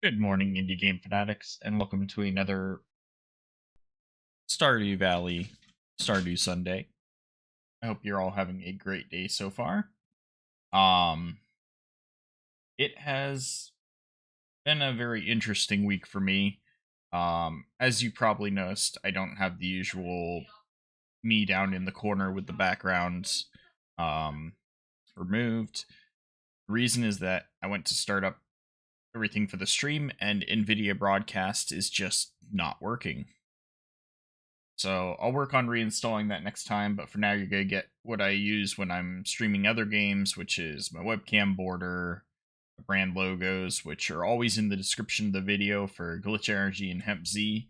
Good morning, indie game fanatics, and welcome to another Stardew Valley Stardew Sunday. I hope you're all having a great day so far. Um, it has been a very interesting week for me. As you probably noticed, I don't have the usual me down in the corner with the background um removed. The reason is that I went to start up everything for the stream, and NVIDIA Broadcast is just not working. So I'll work on reinstalling that next time, but for now you're going to get what I use when I'm streaming other games, which is my webcam border, brand logos, which are always in the description of the video for Glytch Energy and HempZzz.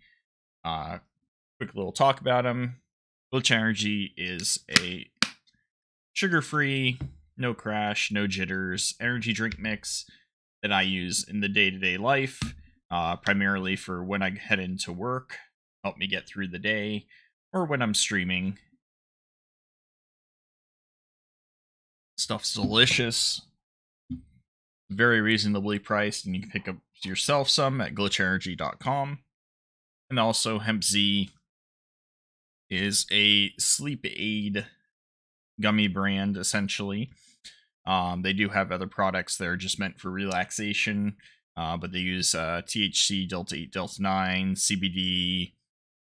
Quick little talk about them. Glytch Energy is a sugar-free, no crash, no jitters energy drink mix that I use in the day-to-day life, primarily for when I head into work, help me get through the day, or when I'm streaming. Stuff's delicious, very reasonably priced, and you can pick up yourself some at glitchenergy.com. And also, HempZzz is a sleep aid gummy brand, essentially. They do have other products that are just meant for relaxation, but they use THC, Delta 8, Delta 9, CBD,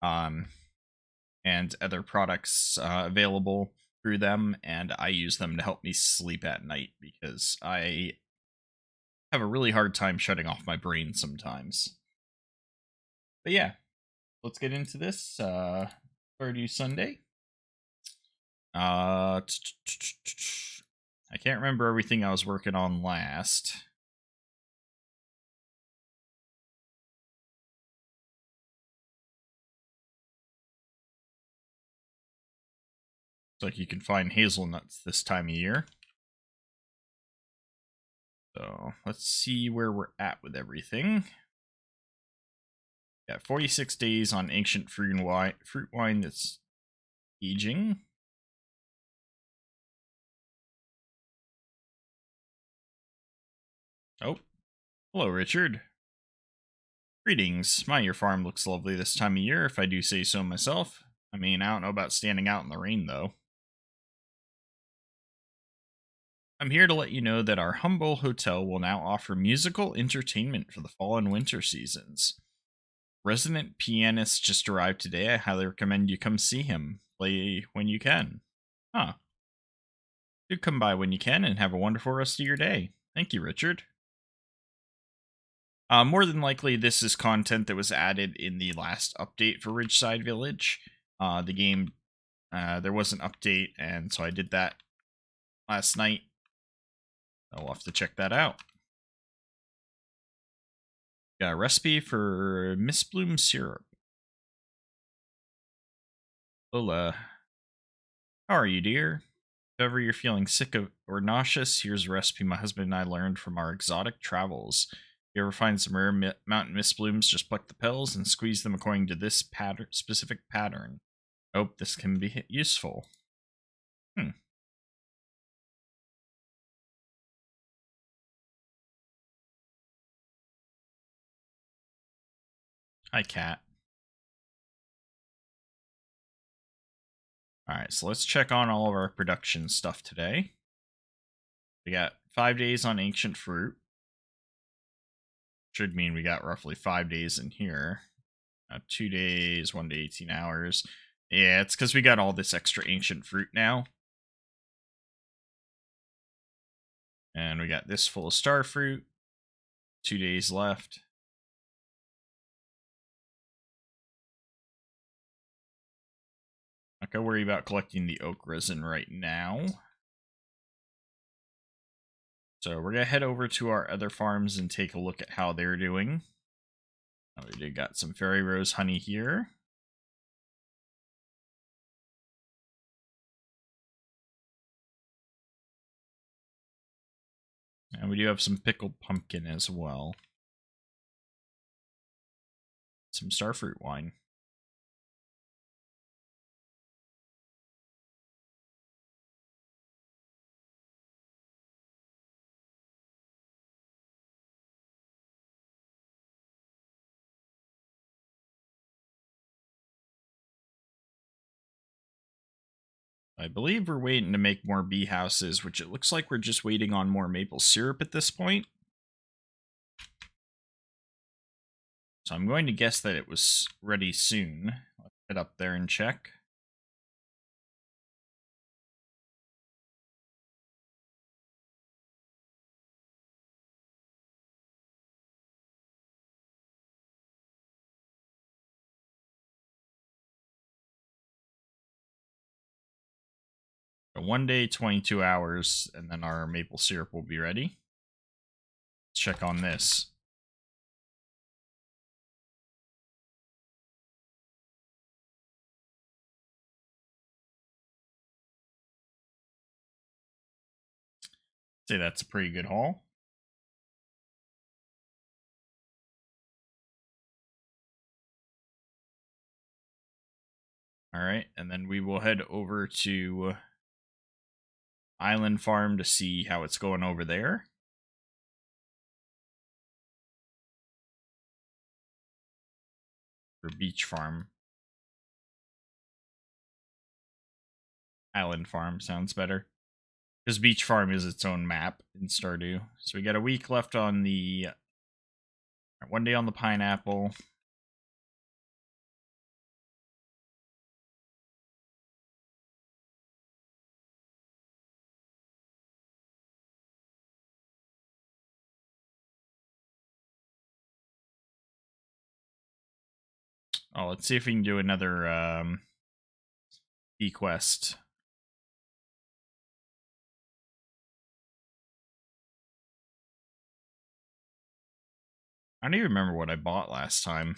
and other products available through them, and I use them to help me sleep at night because I have a really hard time shutting off my brain sometimes. But yeah, let's get into this. Stardew Sunday. I can't remember everything I was working on last. It's like you can find hazelnuts this time of year. So let's see where we're at with everything. Got 46 days on ancient fruit wine that's aging. Oh, hello, Richard. Greetings. Your farm looks lovely this time of year, if I do say so myself. I mean, I don't know about standing out in the rain, though. I'm here to let you know that our humble hotel will now offer musical entertainment for the fall and winter seasons. Resident pianist just arrived today. I highly recommend you come see him. Play when you can. Huh. Do come by when you can and have a wonderful rest of your day. Thank you, Richard. More than likely, this is content that was added in the last update for Ridgeside Village. The game, there was an update, and so I did that last night. I'll have to check that out. Got a recipe for Miss Bloom syrup. Lola, how are you, dear? If ever you're feeling sick or nauseous, here's a recipe my husband and I learned from our exotic travels. If you ever find some rare mountain mist blooms, just pluck the petals and squeeze them according to this specific pattern. I hope this can be useful. Hi, cat. Alright, so let's check on all of our production stuff today. We got 5 days on ancient fruit. Should mean we got roughly 5 days in here. 2 days, 1 to 18 hours. Yeah, it's because we got all this extra ancient fruit now. And we got this full of star fruit. 2 days left. Not gonna worry about collecting the oak resin right now. So we're gonna head over to our other farms and take a look at how they're doing. We got some fairy rose honey here. And we do have some pickled pumpkin as well. Some starfruit wine. I believe we're waiting to make more bee houses, which it looks like we're just waiting on more maple syrup at this point. So I'm going to guess that it was ready soon. Let's head up there and check. So 1 day, 22 hours, and then our maple syrup will be ready. Let's check on this. Say that's a pretty good haul. All right, and then we will head over to Island Farm to see how it's going over there. Or Beach Farm. Island Farm sounds better. Because Beach Farm is its own map in Stardew. So we got a week left on the... 1 day on the pineapple. Oh, let's see if we can do another bee quest. I don't even remember what I bought last time.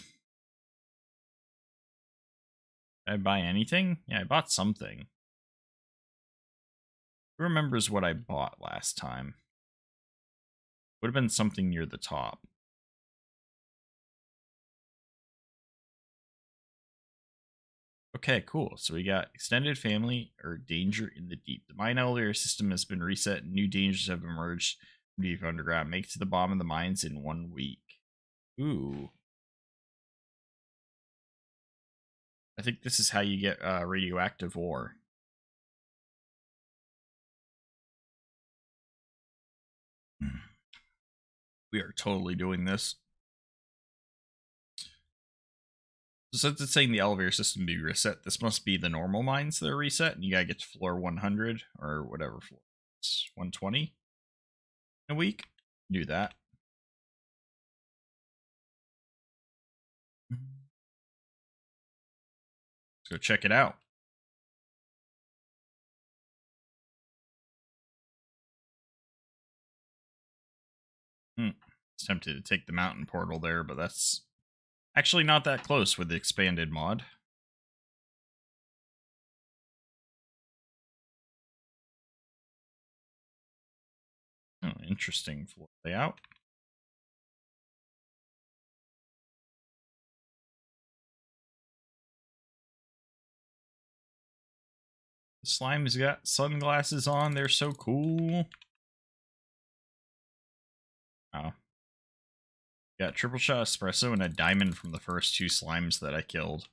Did I buy anything? Yeah, I bought something. Who remembers what I bought last time? Would have been something near the top. Okay, cool. So we got extended family or danger in the deep. The mine elevator system has been reset and new dangers have emerged from deep underground. Make it to the bottom of the mines in 1 week. Ooh. I think this is how you get radioactive ore. We are totally doing this. So since it's saying the elevator system be reset, this must be the normal mines that are reset, and you gotta get to floor 100 or whatever floor. It's 120 in a week. Do that. Let's go check it out. It's tempted to take the mountain portal there, but that's actually not that close with the expanded mod. Oh, interesting floor layout. The slime's got sunglasses on. They're so cool. Oh. Got triple shot espresso and a diamond from the first 2 slimes that I killed.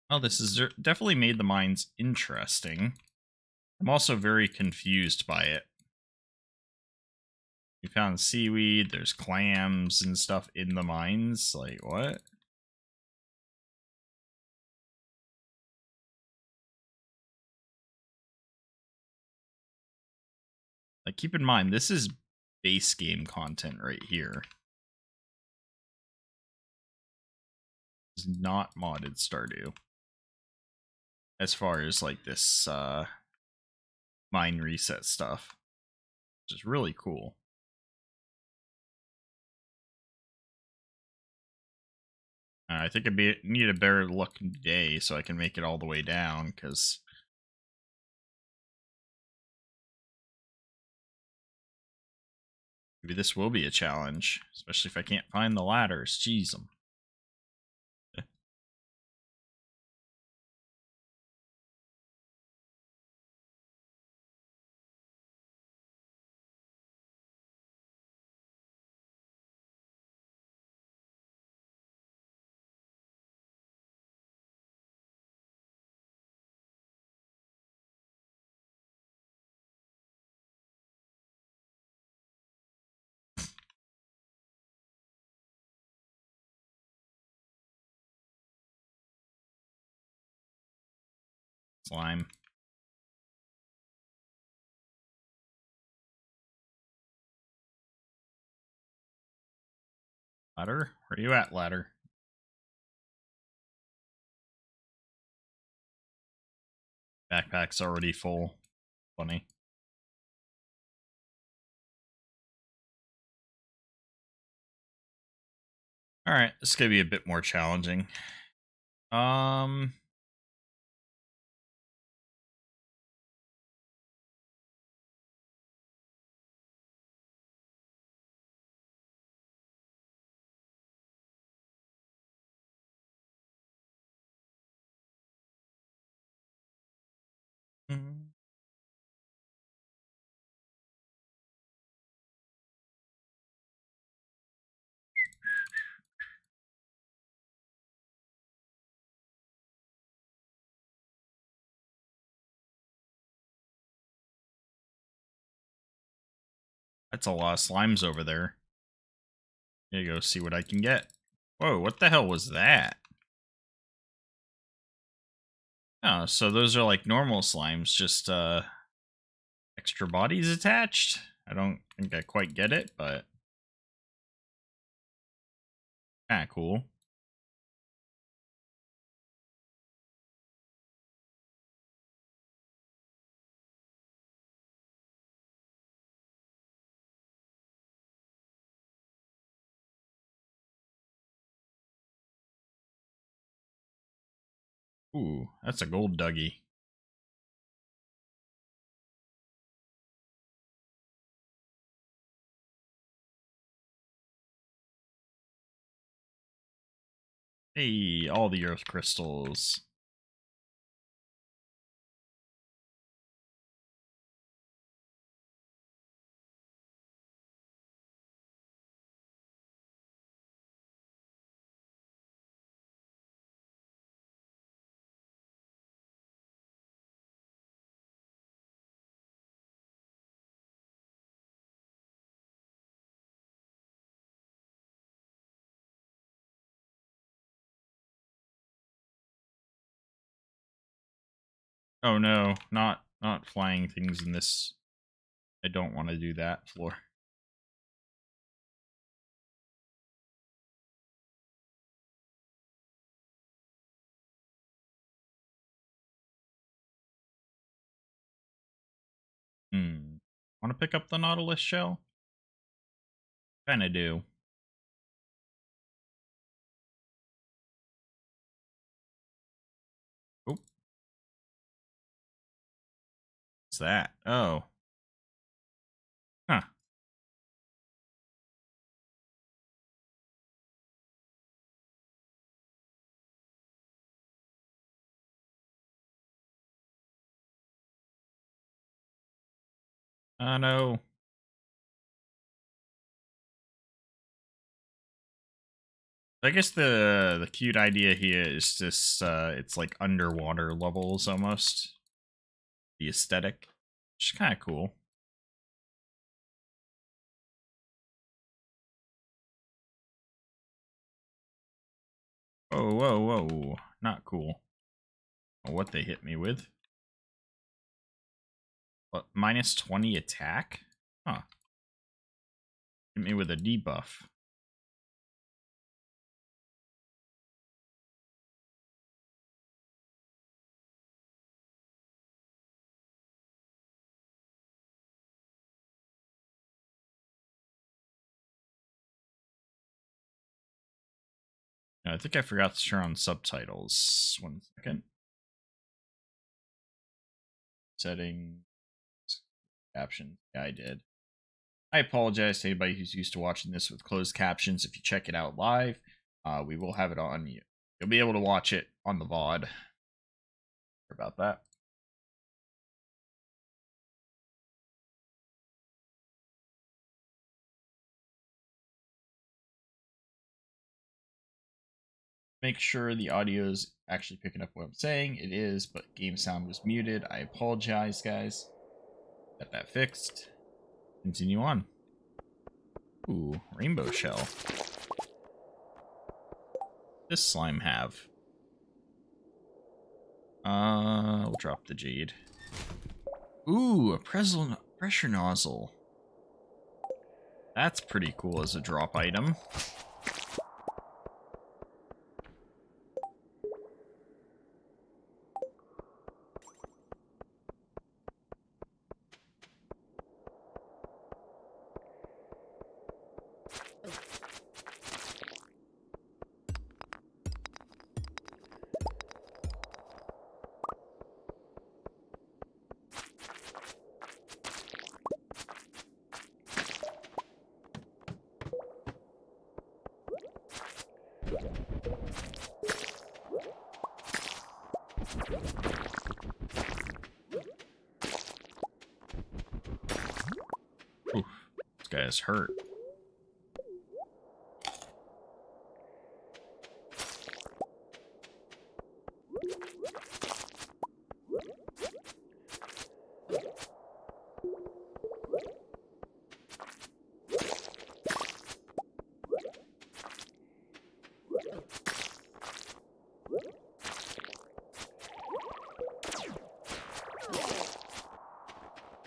Oh, this has definitely made the mines interesting. I'm also very confused by it. We found seaweed, there's clams and stuff in the mines. Like, what? Like, keep in mind, this is base game content right here. It's not modded Stardew. As far as, like, this mine reset stuff. Which is really cool. I think I need a better luck day so I can make it all the way down, because maybe this will be a challenge, especially if I can't find the ladders. Jeez, slime. Ladder? Where are you at, ladder? Backpack's already full. Funny. Alright, this is gonna be a bit more challenging. That's a lot of slimes over there. There you go, see what I can get. Whoa, what the hell was that? Oh, so those are like normal slimes, just extra bodies attached? I don't think I quite get it, but kinda cool. Ooh, that's a gold Dougie. Hey, all the earth crystals. Oh no, not flying things in this. I don't want to do that floor. Want to pick up the Nautilus shell? Kinda do. Oh. What's that? Oh. Huh. No. I guess the cute idea here is just it's like underwater levels almost. The aesthetic. Which is kinda cool. Whoa, whoa, whoa. Not cool. What they hit me with. What, minus 20 attack? Huh. Hit me with a debuff. I think I forgot to turn on subtitles. 1 second. Setting captions. Yeah, I did. I apologize to anybody who's used to watching this with closed captions. If you check it out live, we will have it on you. You'll be able to watch it on the VOD. Sorry about that. Make sure the audio is actually picking up what I'm saying. It is, but game sound was muted. I apologize, guys. Got that fixed. Continue on. Ooh, rainbow shell. This slime have. We'll drop the jade. Ooh, a pressure nozzle. That's pretty cool as a drop item. Oof, this guy is hurt.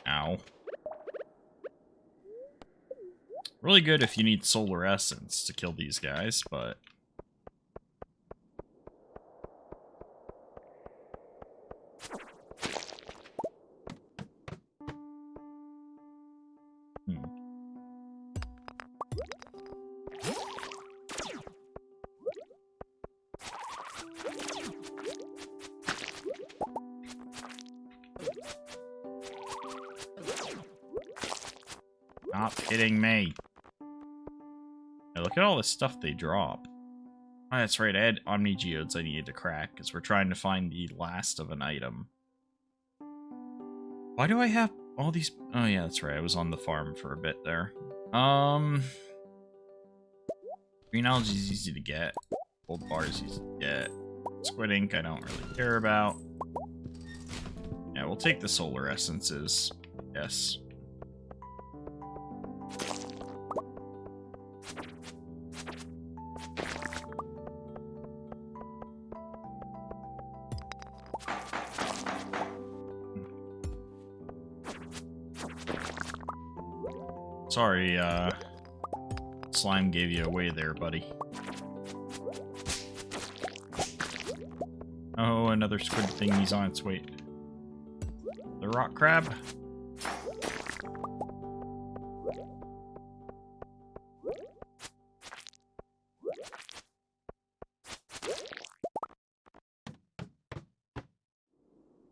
Ow. Really good if you need solar essence to kill these guys, but... Stop hitting me. Now look at all the stuff they drop. Oh, that's right, I had Omni Geodes I needed to crack, because we're trying to find the last of an item. Why do I have all these... Oh yeah, that's right, I was on the farm for a bit there. Green algae is easy to get. Gold bar is easy to get. Squid ink I don't really care about. Yeah, we'll take the solar essences. Yes. Sorry, slime gave you away there, buddy. Oh, another squid thingy's on its way. The rock crab.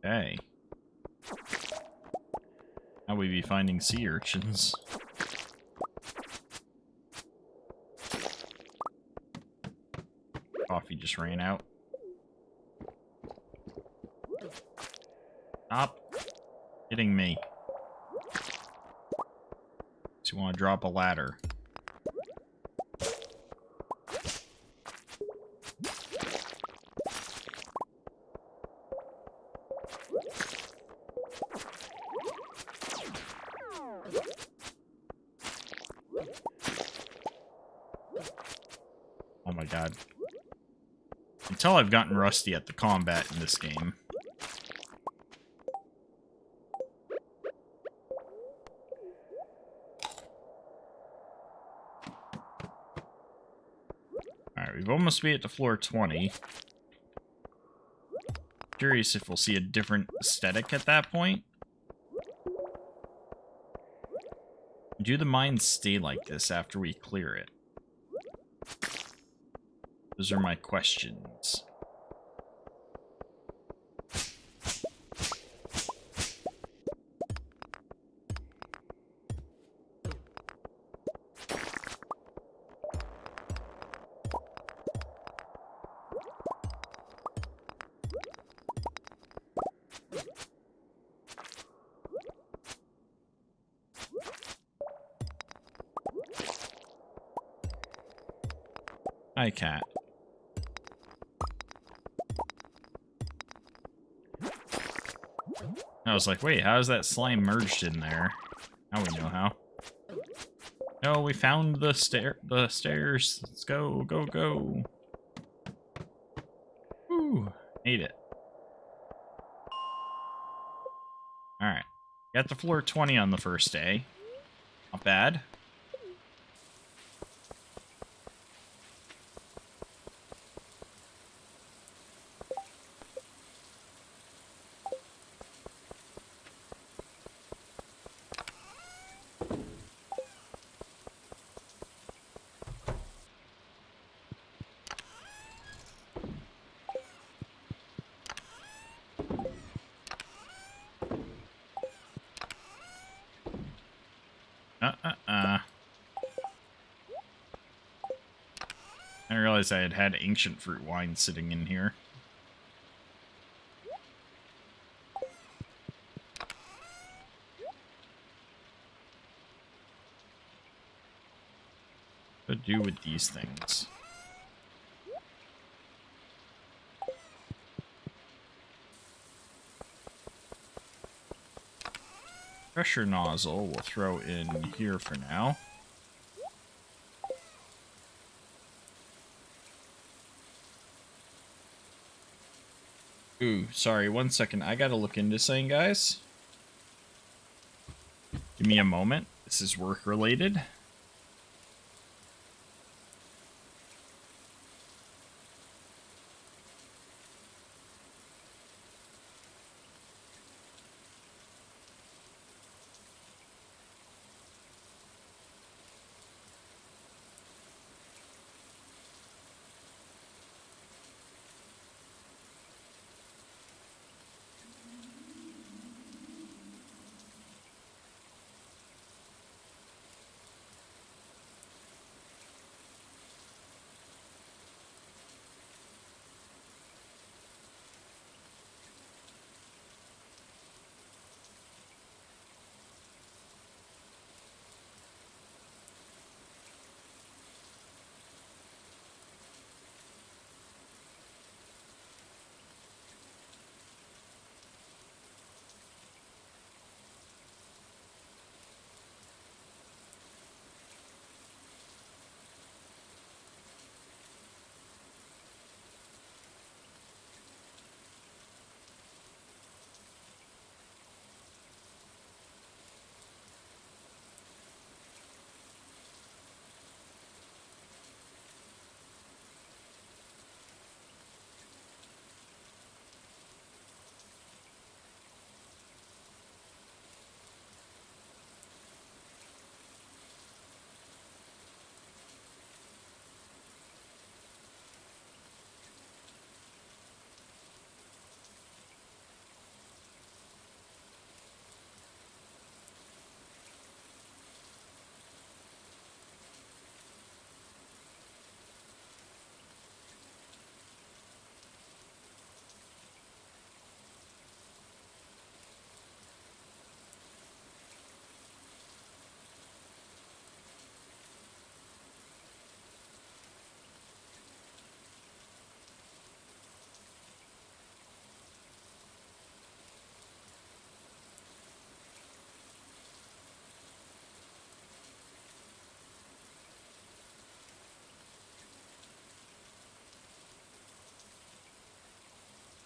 Okay. Now we be finding sea urchins. Coffee just ran out. Stop hitting me. So you want to drop a ladder. Oh my god. You can tell I've gotten rusty at the combat in this game. Alright, we've almost made it to floor 20. Curious if we'll see a different aesthetic at that point. Do the mines stay like this after we clear it? Those are my questions. Hi, cat. I was like, wait, how is that slime merged in there? Now we know how. No, we found the stairs. Let's go, go, go. Woo, made it. Alright. Got to floor 20 on the first day. Not bad. I realized I had ancient fruit wine sitting in here. What to do with these things? Pressure nozzle we'll throw in here for now. Ooh, sorry, 1 second. I gotta look into something, guys. Give me a moment. This is work related.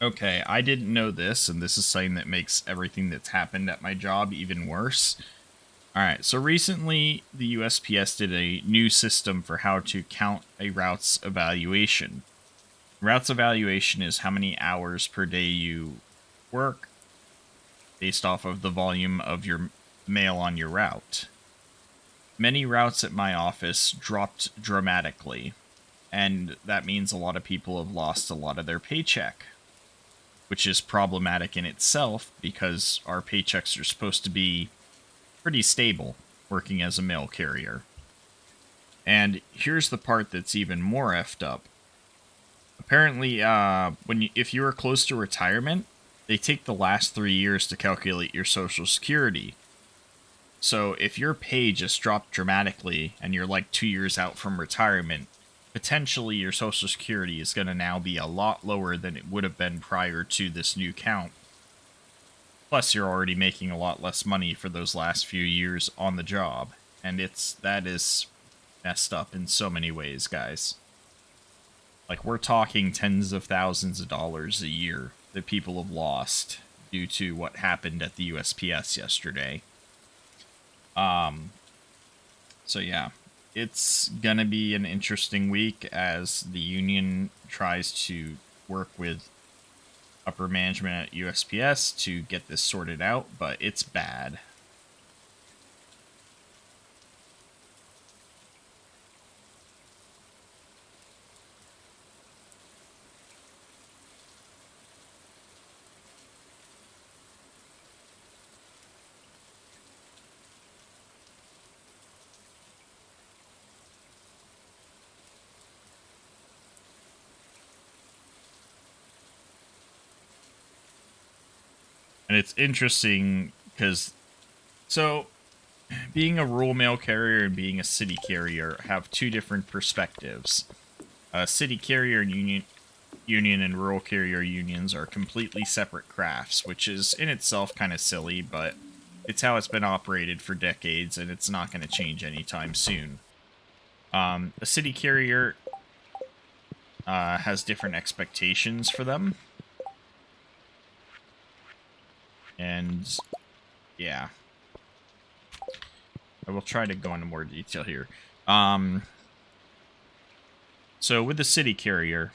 Okay, I didn't know this, and this is something that makes everything that's happened at my job even worse. Alright, so recently the USPS did a new system for how to count a route's evaluation. Route's evaluation is how many hours per day you work based off of the volume of your mail on your route. Many routes at my office dropped dramatically, and that means a lot of people have lost a lot of their paycheck, which is problematic in itself because our paychecks are supposed to be pretty stable working as a mail carrier. And here's the part that's even more effed up. Apparently, if you are close to retirement, they take the last 3 years to calculate your Social Security. So if your pay just dropped dramatically and you're like 2 years out from retirement, potentially your Social Security is going to now be a lot lower than it would have been prior to this new count. Plus, you're already making a lot less money for those last few years on the job. And that is messed up in so many ways, guys. Like, we're talking tens of thousands of dollars a year that people have lost due to what happened at the USPS yesterday. So yeah, it's gonna be an interesting week as the union tries to work with upper management at USPS to get this sorted out, but it's bad. And it's interesting because, so, being a rural mail carrier and being a city carrier have two different perspectives. City carrier and union and rural carrier unions are completely separate crafts, which is in itself kind of silly, but it's how it's been operated for decades, and it's not going to change anytime soon. A city carrier has different expectations for them. And, yeah. I will try to go into more detail here. So with the city carrier,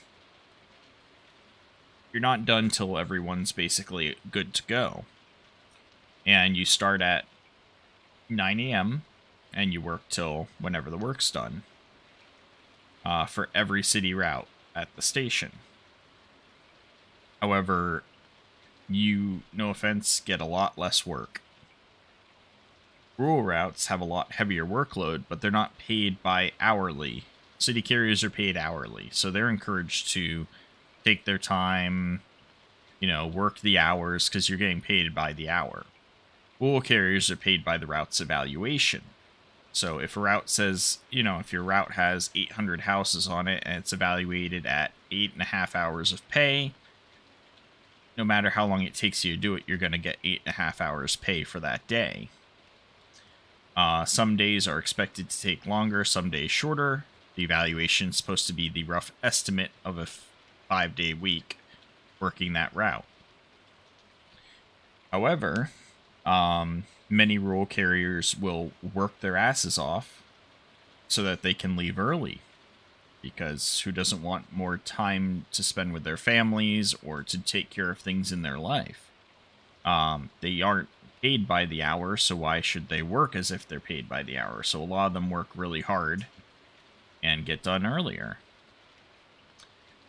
you're not done till everyone's basically good to go. And you start at 9 a.m. and you work till whenever the work's done. For every city route at the station. However, you, no offense, get a lot less work. Rural routes have a lot heavier workload, but they're not paid by hourly. City carriers are paid hourly, so they're encouraged to take their time, you know, work the hours because you're getting paid by the hour. Rural carriers are paid by the route's evaluation. So if a route says, you know, if your route has 800 houses on it and it's evaluated at 8.5 hours of pay, no matter how long it takes you to do it, you're going to get 8.5 hours pay for that day. Some days are expected to take longer, some days shorter. The evaluation is supposed to be the rough estimate of a 5-day week working that route. However, many rural carriers will work their asses off so that they can leave early. Because who doesn't want more time to spend with their families or to take care of things in their life? They aren't paid by the hour, so why should they work as if they're paid by the hour? So a lot of them work really hard and get done earlier.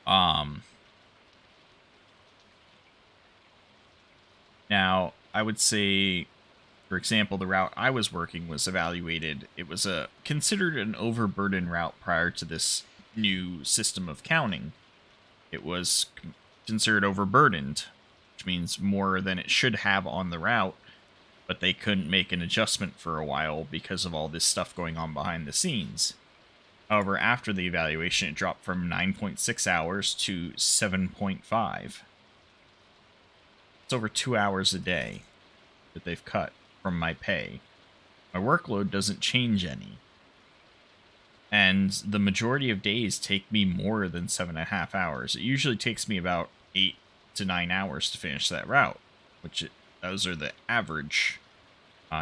Now, I would say, for example, the route I was working was evaluated. It was considered an overburden route prior to this new system of counting. It was considered overburdened, which means more than it should have on the route, but they couldn't make an adjustment for a while because of all this stuff going on behind the scenes. However, after the evaluation, it dropped from 9.6 hours to 7.5. It's over 2 hours a day that they've cut from my pay. My workload doesn't change any. And the majority of days take me more than 7.5 hours. It usually takes me about 8 to 9 hours to finish that route, those are the average.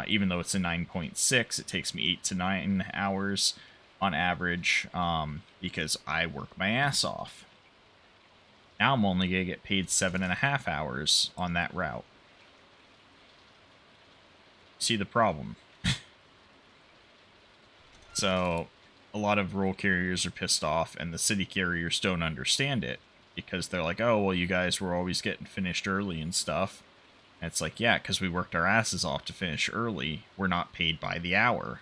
Even though it's a 9.6, it takes me 8 to 9 hours on average because I work my ass off. Now I'm only going to get paid 7.5 hours on that route. See the problem? So a lot of rural carriers are pissed off, and the city carriers don't understand it because they're like, oh, well, you guys were always getting finished early and stuff. And it's like, yeah, because we worked our asses off to finish early. We're not paid by the hour.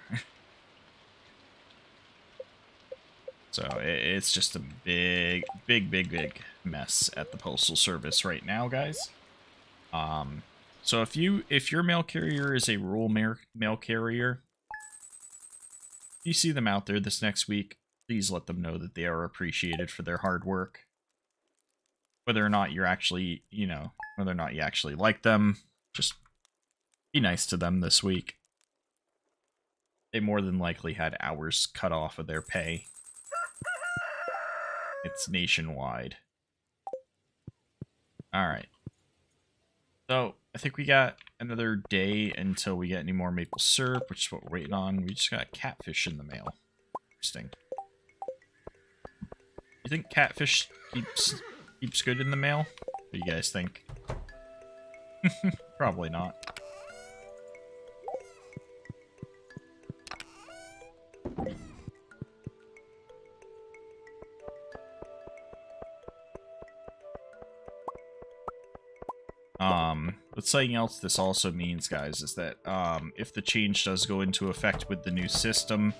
So it's just a big mess at the Postal Service right now, guys. So if your mail carrier is a rural mail carrier, if you see them out there this next week, please let them know that they are appreciated for their hard work. Whether or not you're actually, whether or not you actually like them, just be nice to them this week. They more than likely had hours cut off of their pay. It's nationwide. Alright. So, I think we got another day until we get any more maple syrup, which is what we're waiting on. We just got catfish in the mail. Interesting. You think catfish keeps good in the mail? What do you guys think? Probably not. But something else this also means, guys, is that if the change does go into effect with the new system,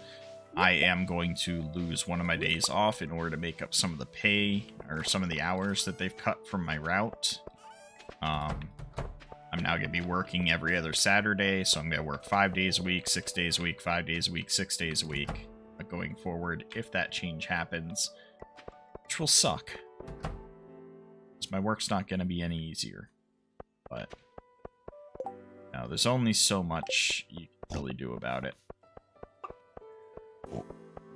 I am going to lose one of my days off in order to make up some of the pay or some of the hours that they've cut from my route. I'm now going to be working every other Saturday, so I'm going to work 5 days a week, 6 days a week, 5 days a week, 6 days a week. But going forward, if that change happens, which will suck, because my work's not going to be any easier. But now there's only so much you can really do about it.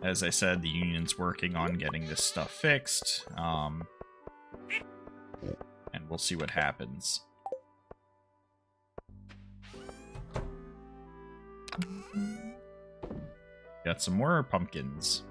As I said, the union's working on getting this stuff fixed, and we'll see what happens. Got some more pumpkins.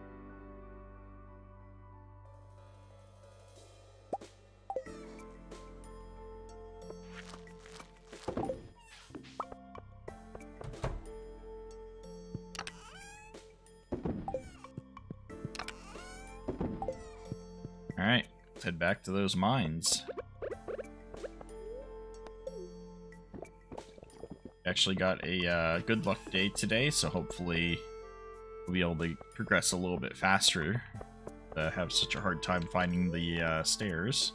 Alright, let's head back to those mines. Actually got a good luck day today, so hopefully we'll be able to progress a little bit faster. Have such a hard time finding the stairs.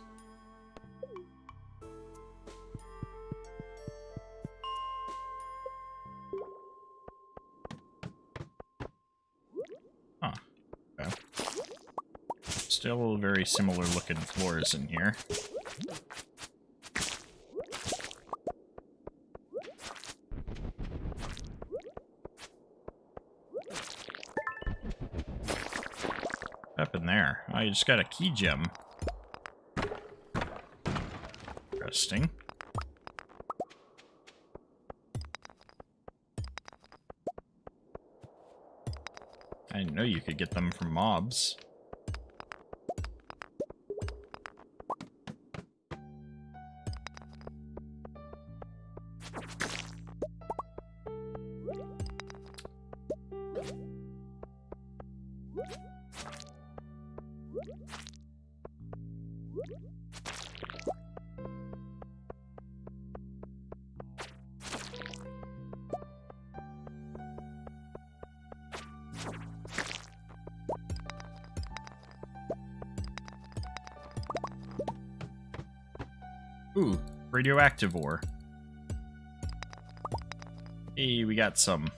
Huh. Okay. Still very similar looking floors in here. Up in there. Oh, you just got a key gem. Interesting. I didn't know you could get them from mobs. Ooh, radioactive ore. Hey, we got some.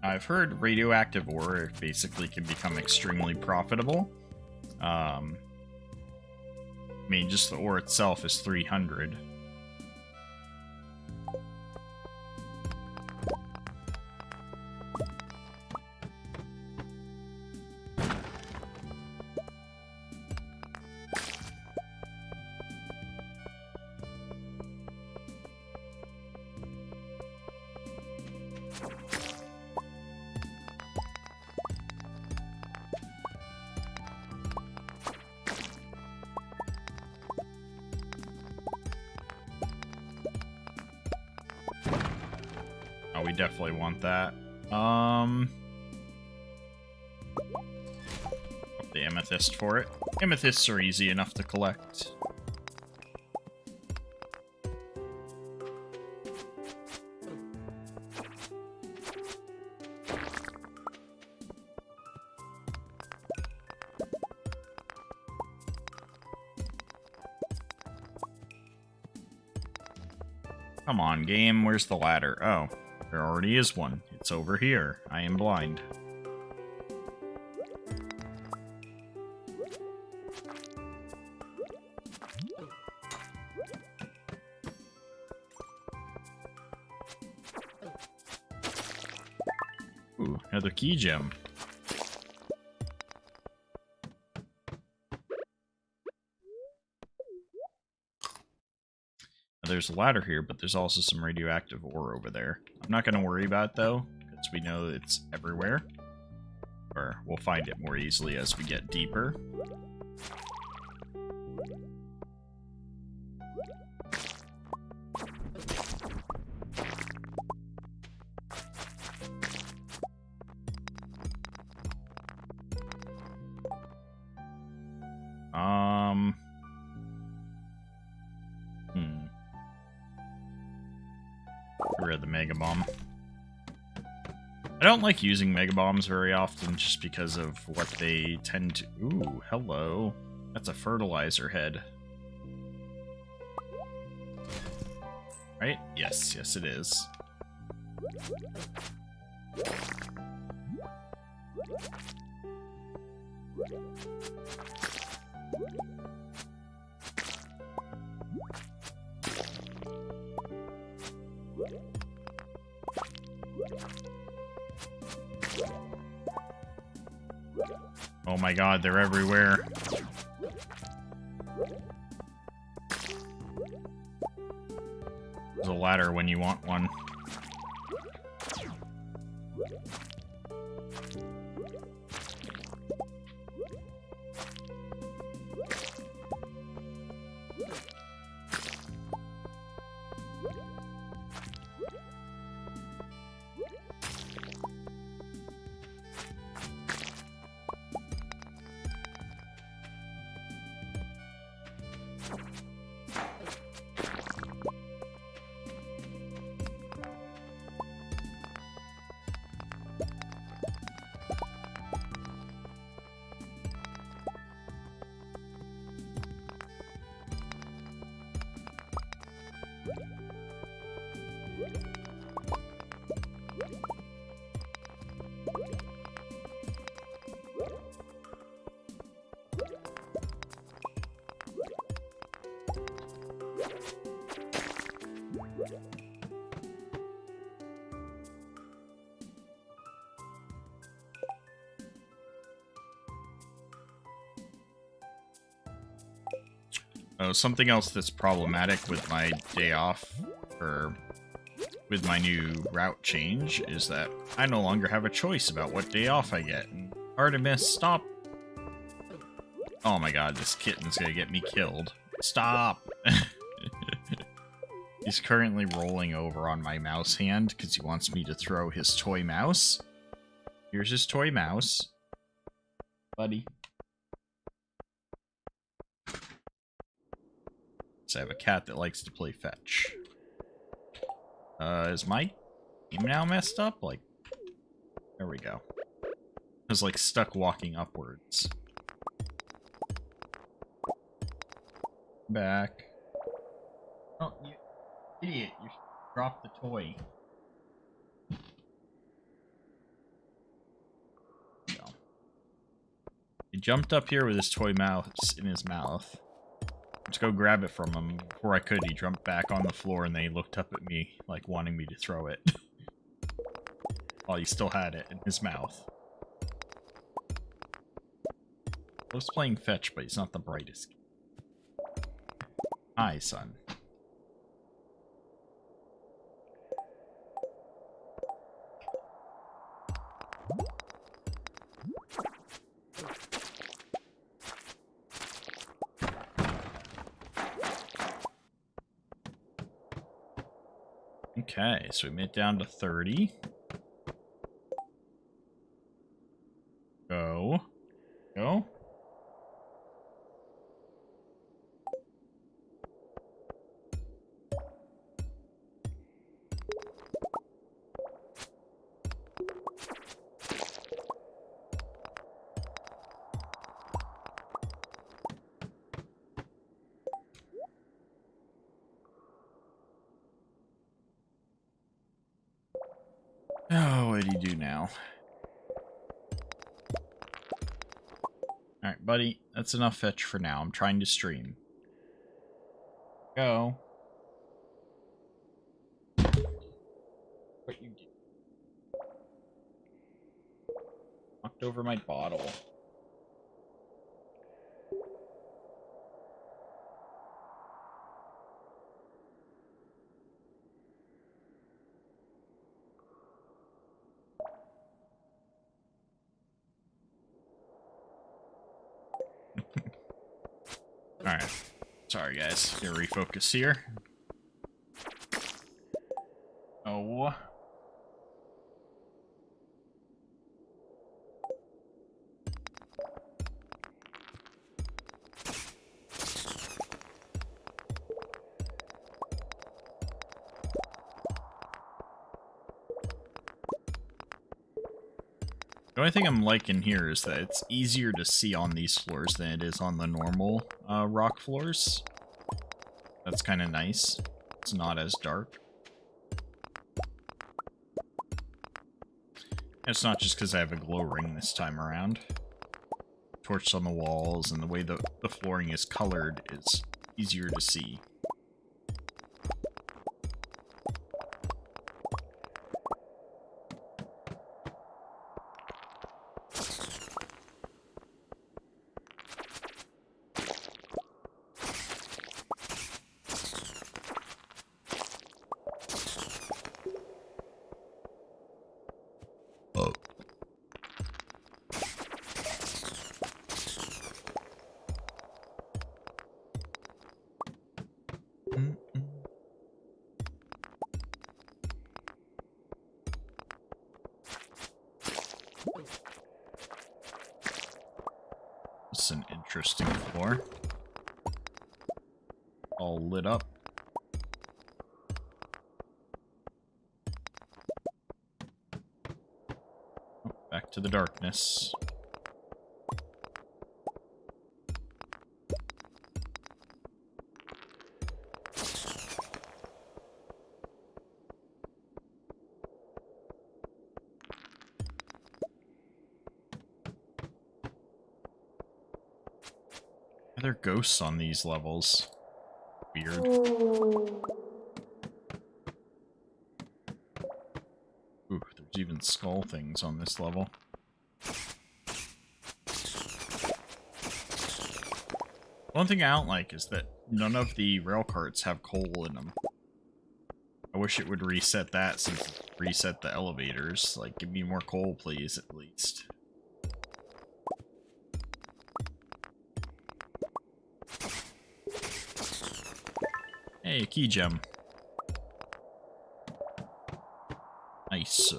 I've heard radioactive ore basically can become extremely profitable. I mean, just the ore itself is 300. We definitely want that. The amethyst for it. Amethysts are easy enough to collect. Come on, game. Where's the ladder? Oh, there already is one. It's over here. I am blind. Ooh, another key gem. There's a ladder here, but there's also some radioactive ore over there. I'm not going to worry about it, though, because we know it's everywhere. Or we'll find it more easily as we get deeper. Read the Mega Bomb. I don't like using Mega Bombs very often just because of what they tend to... Ooh, hello. That's a fertilizer head. Right? Yes, yes it is. Oh my god, they're everywhere. There's a ladder when you want one. Oh, something else that's problematic with my day off, or with my new route change, is that I no longer have a choice about what day off I get. And Artemis, stop! Oh my god, this kitten's gonna get me killed. Stop! He's currently rolling over on my mouse hand because he wants me to throw his toy mouse. Here's his toy mouse. Buddy. I have a cat that likes to play fetch. Is my game now messed up? Like, there we go. I was like stuck walking upwards. Back. Oh, you idiot! You dropped the toy. No. He jumped up here with his toy mouse in his mouth. To go grab it from him. Before I could, he jumped back on the floor and then he looked up at me, like wanting me to throw it. While he still had it in his mouth. I was playing fetch, but he's not the brightest. Hi, son. Okay, so we made it down to 30. Go. Go. Oh, what do you do now? Alright, buddy. That's enough fetch for now. I'm trying to stream. Go. What you do? Knocked over my bottle. Alright. Sorry, guys. Gonna refocus here. Oh. The only thing I'm liking here is that it's easier to see on these floors than it is on the normal rock floors. That's kind of nice. It's not as dark. It's not just because I have a glow ring this time around. Torches on the walls and the way the flooring is colored is easier to see. This is an interesting floor. All lit up. Oh, back to the darkness. Are there ghosts on these levels? Weird. Ooh, there's even skull things on this level. One thing I don't like is that none of the rail carts have coal in them. I wish it would reset that since it reset the elevators. Like, give me more coal, please, at least. Hey, a key gem. Nice.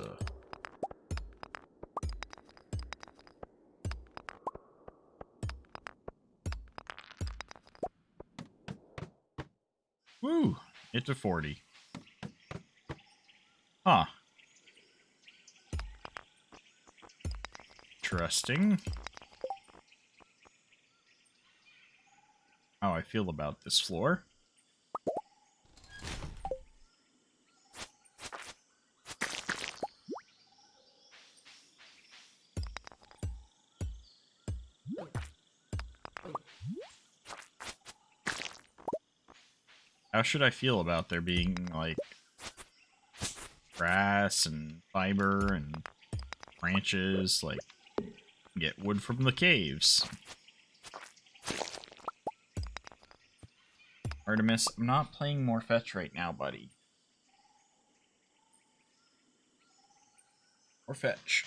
Woo! Hit to 40. Huh. Interesting. How I feel about this floor. How should I feel about there being, like, grass and fiber and branches? Like, get wood from the caves. Artemis, I'm not playing more fetch right now, buddy. Or fetch.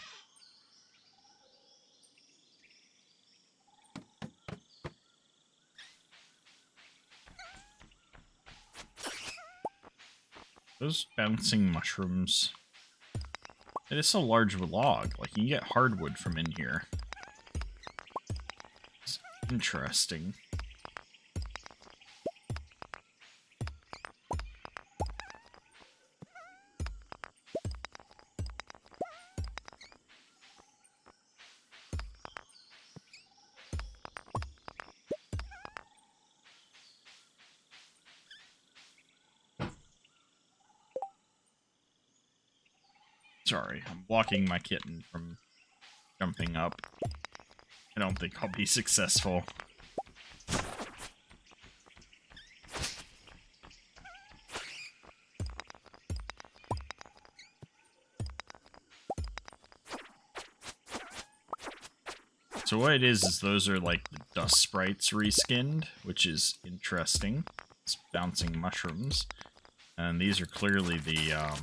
Those bouncing mushrooms. It is a large log. Like, you can get hardwood from in here. It's interesting. Sorry, I'm blocking my kitten from jumping up. I don't think I'll be successful. So what it is those are like the dust sprites reskinned, which is interesting. It's bouncing mushrooms. And these are clearly the, yeah,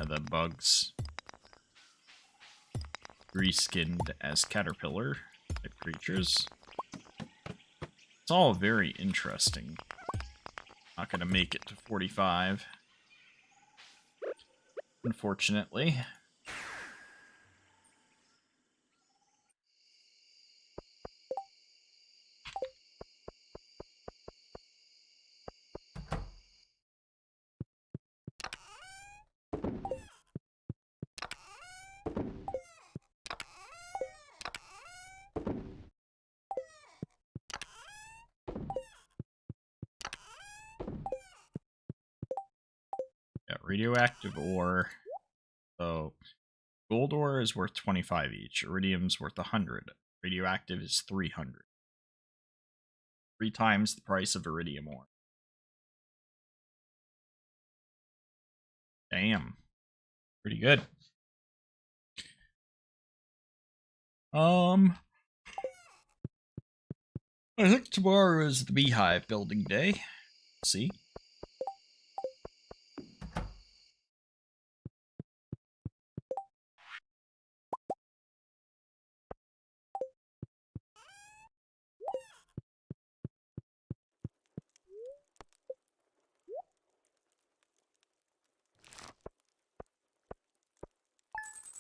the bugs reskinned as caterpillar type creatures. It's all very interesting. Not gonna make it to 45. Unfortunately. Yeah, radioactive ore. So gold ore is worth 25 each. Iridium's worth 100. Radioactive is 300. 3 times the price of iridium ore. Damn. Pretty good. I think tomorrow is the beehive building day. See?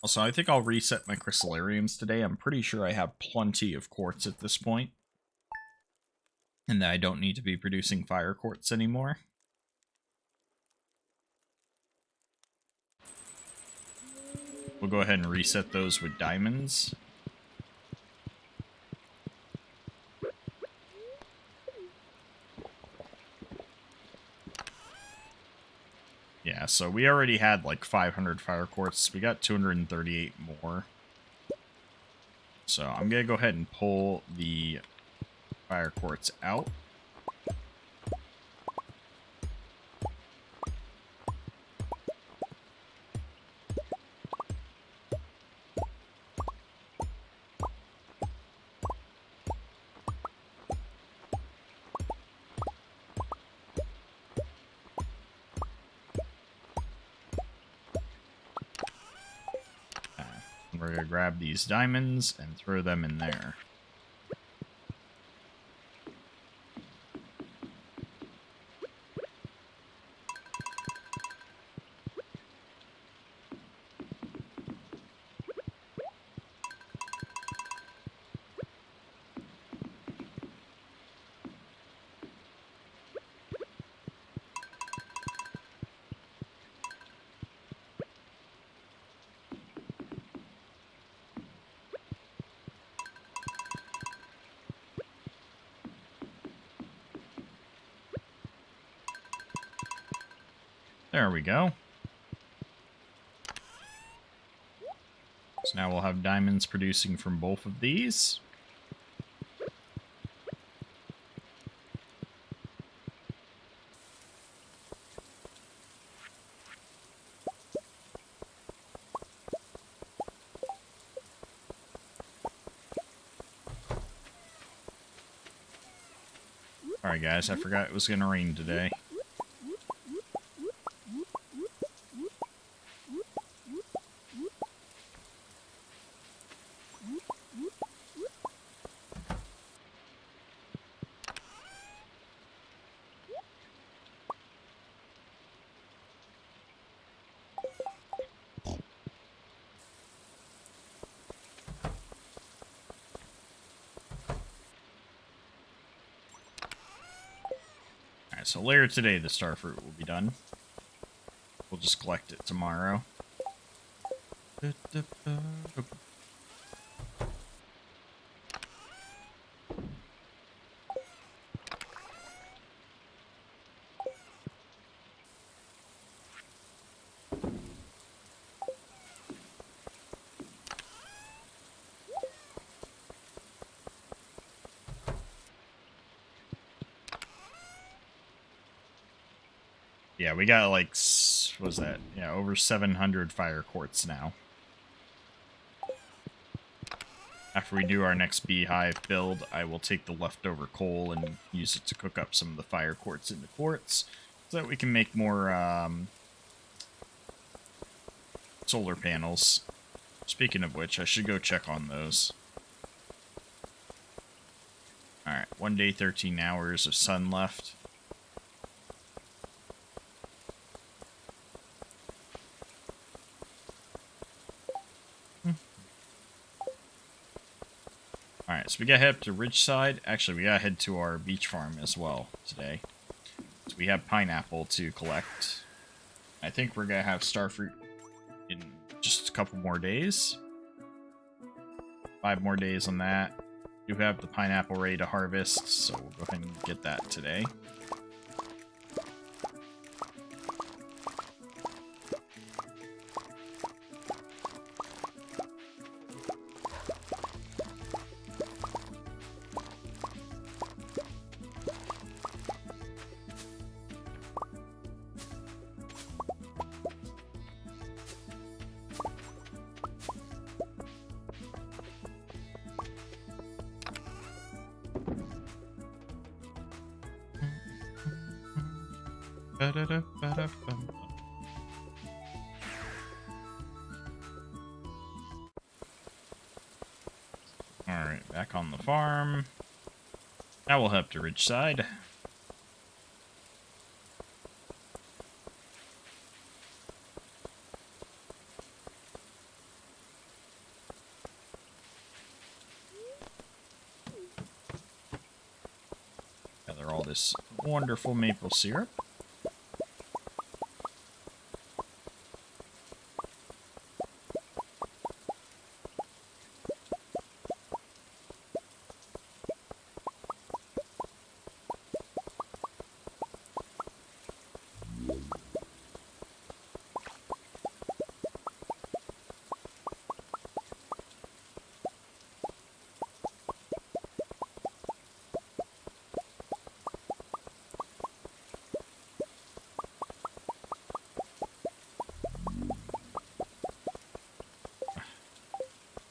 Also, I think I'll reset my crystallariums today. I'm pretty sure I have plenty of quartz at this point. And that I don't need to be producing fire quartz anymore. We'll go ahead and reset those with diamonds. Yeah, so we already had like 500 fire quartz. We got 238 more. So I'm going to go ahead and pull the fire quartz out. We're going to grab these diamonds and throw them in there. There we go. So now we'll have diamonds producing from both of these. Alright guys, I forgot it was going to rain today. So later today, the starfruit will be done. We'll just collect it tomorrow. Yeah, we got like, what was that? Yeah, over 700 fire quartz now. After we do our next beehive build, I will take the leftover coal and use it to cook up some of the fire quartz into quartz so that we can make more solar panels. Speaking of which, I should go check on those. Alright, 1 day, 13 hours of sun left. Alright, so we gotta head up to Ridgeside. Actually, we gotta head to our beach farm as well today. So we have pineapple to collect. I think we're gonna have starfruit in just a couple more days. 5 more days on that. We do have the pineapple ready to harvest, so we'll go ahead and get that today. Alright, back on the farm. Now we'll head up to Ridgeside. Gather all this wonderful maple syrup.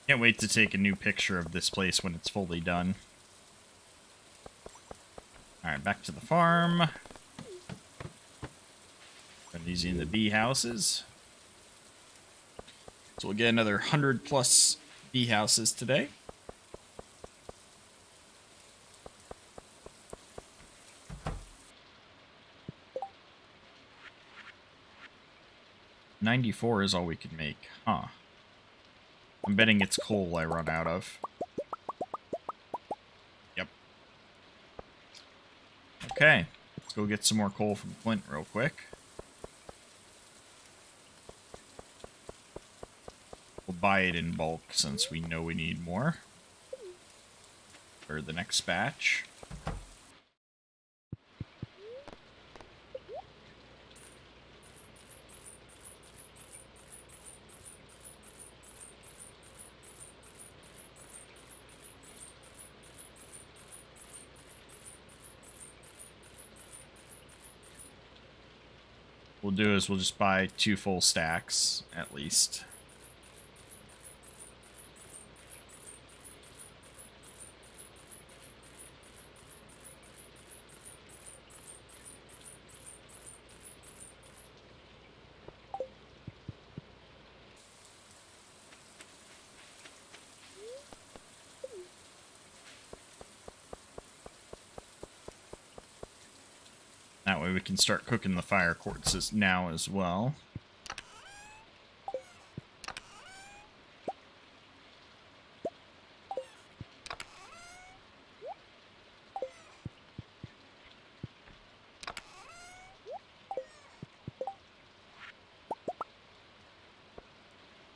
Can't wait to take a new picture of this place when it's fully done. Alright, back to the farm. Put these in the bee houses. So we'll get another 100+ bee houses today. $94 is all we could make, huh? I'm betting it's coal I run out of. Yep. Okay, let's go get some more coal from Clint real quick. We'll buy it in bulk since we know we need more for the next batch. We'll do is we'll just buy 2 full stacks at least. That way we can start cooking the fire quartzes now as well.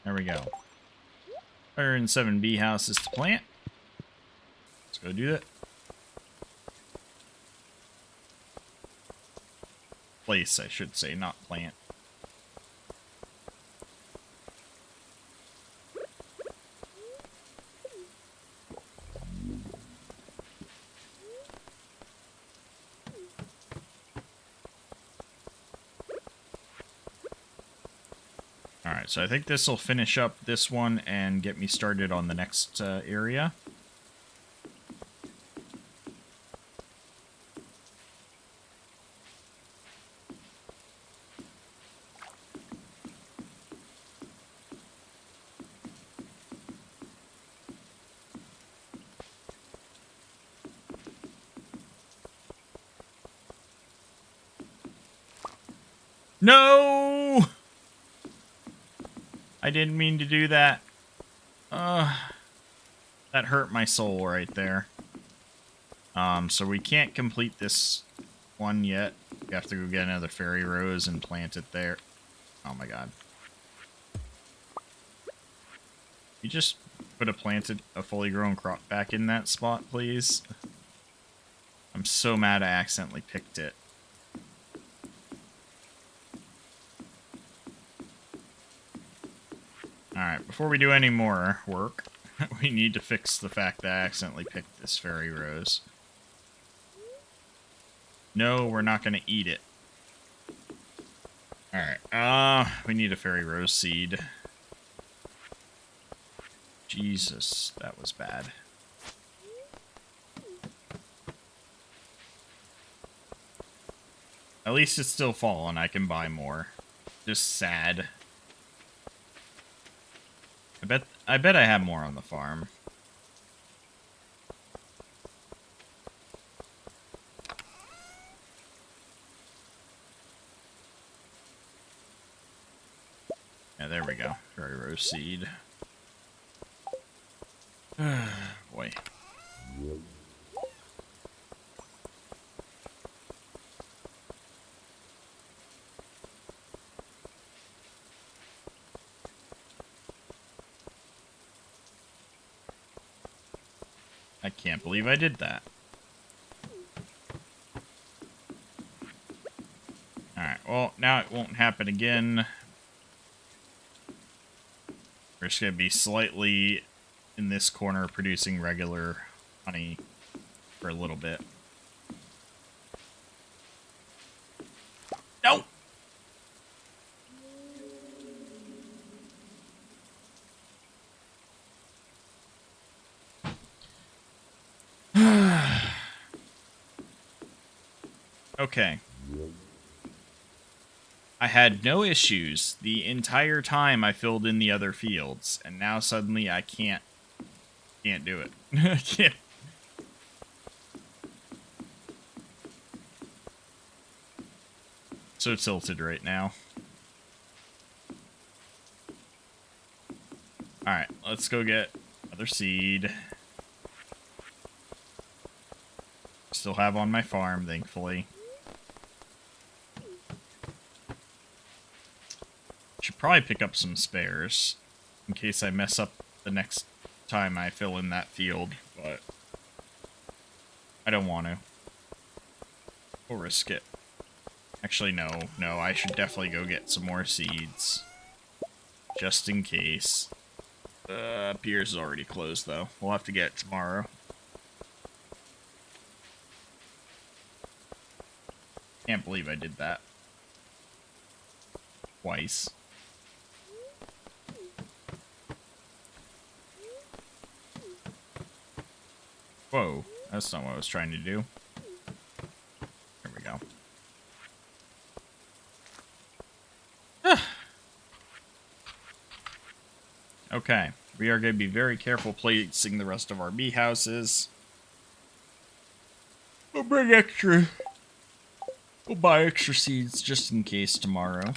There we go. 107 bee houses to plant. Let's go do that. Place, I should say, not plant. Alright, so I think this will finish up this one and get me started on the next area. No! I didn't mean to do that. That hurt my soul right there. So we can't complete this one yet. We have to go get another fairy rose and plant it there. Oh my god. You just put a fully grown crop back in that spot, please? I'm so mad I accidentally picked it. Alright, before we do any more work, we need to fix the fact that I accidentally picked this fairy rose. No, we're not going to eat it. Alright, we need a fairy rose seed. Jesus, that was bad. At least it's still fall and I can buy more. Just sad. I bet I have more on the farm. Yeah, there we go. Fairy rose seed. Boy. I can't believe I did that. Alright, well, now it won't happen again. We're just going to be slightly in this corner producing regular honey for a little bit. No! Okay. I had no issues the entire time I filled in the other fields, and now suddenly I can't do it. I can't. So tilted right now. Alright, let's go get another seed. Still have on my farm, thankfully. Should probably pick up some spares in case I mess up the next time I fill in that field, but I don't want to. We'll risk it. Actually, no, I should definitely go get some more seeds. Just in case. Piers is already closed, though. We'll have to get it tomorrow. Can't believe I did that. Twice. Whoa, that's not what I was trying to do. There we go. Okay, we are going to be very careful placing the rest of our bee houses. We'll bring extra. We'll buy extra seeds just in case tomorrow.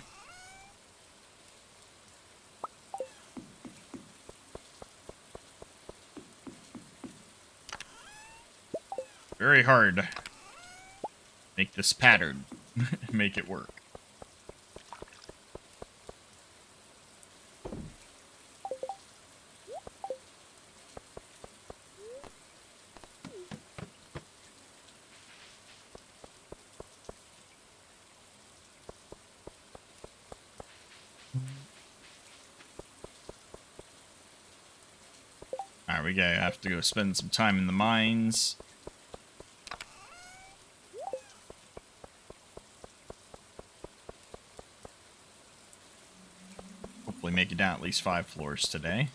Very hard. Make this pattern. Make it work. Alright, we gotta have to go spend some time in the mines. hopefully make it down at least 5 floors today.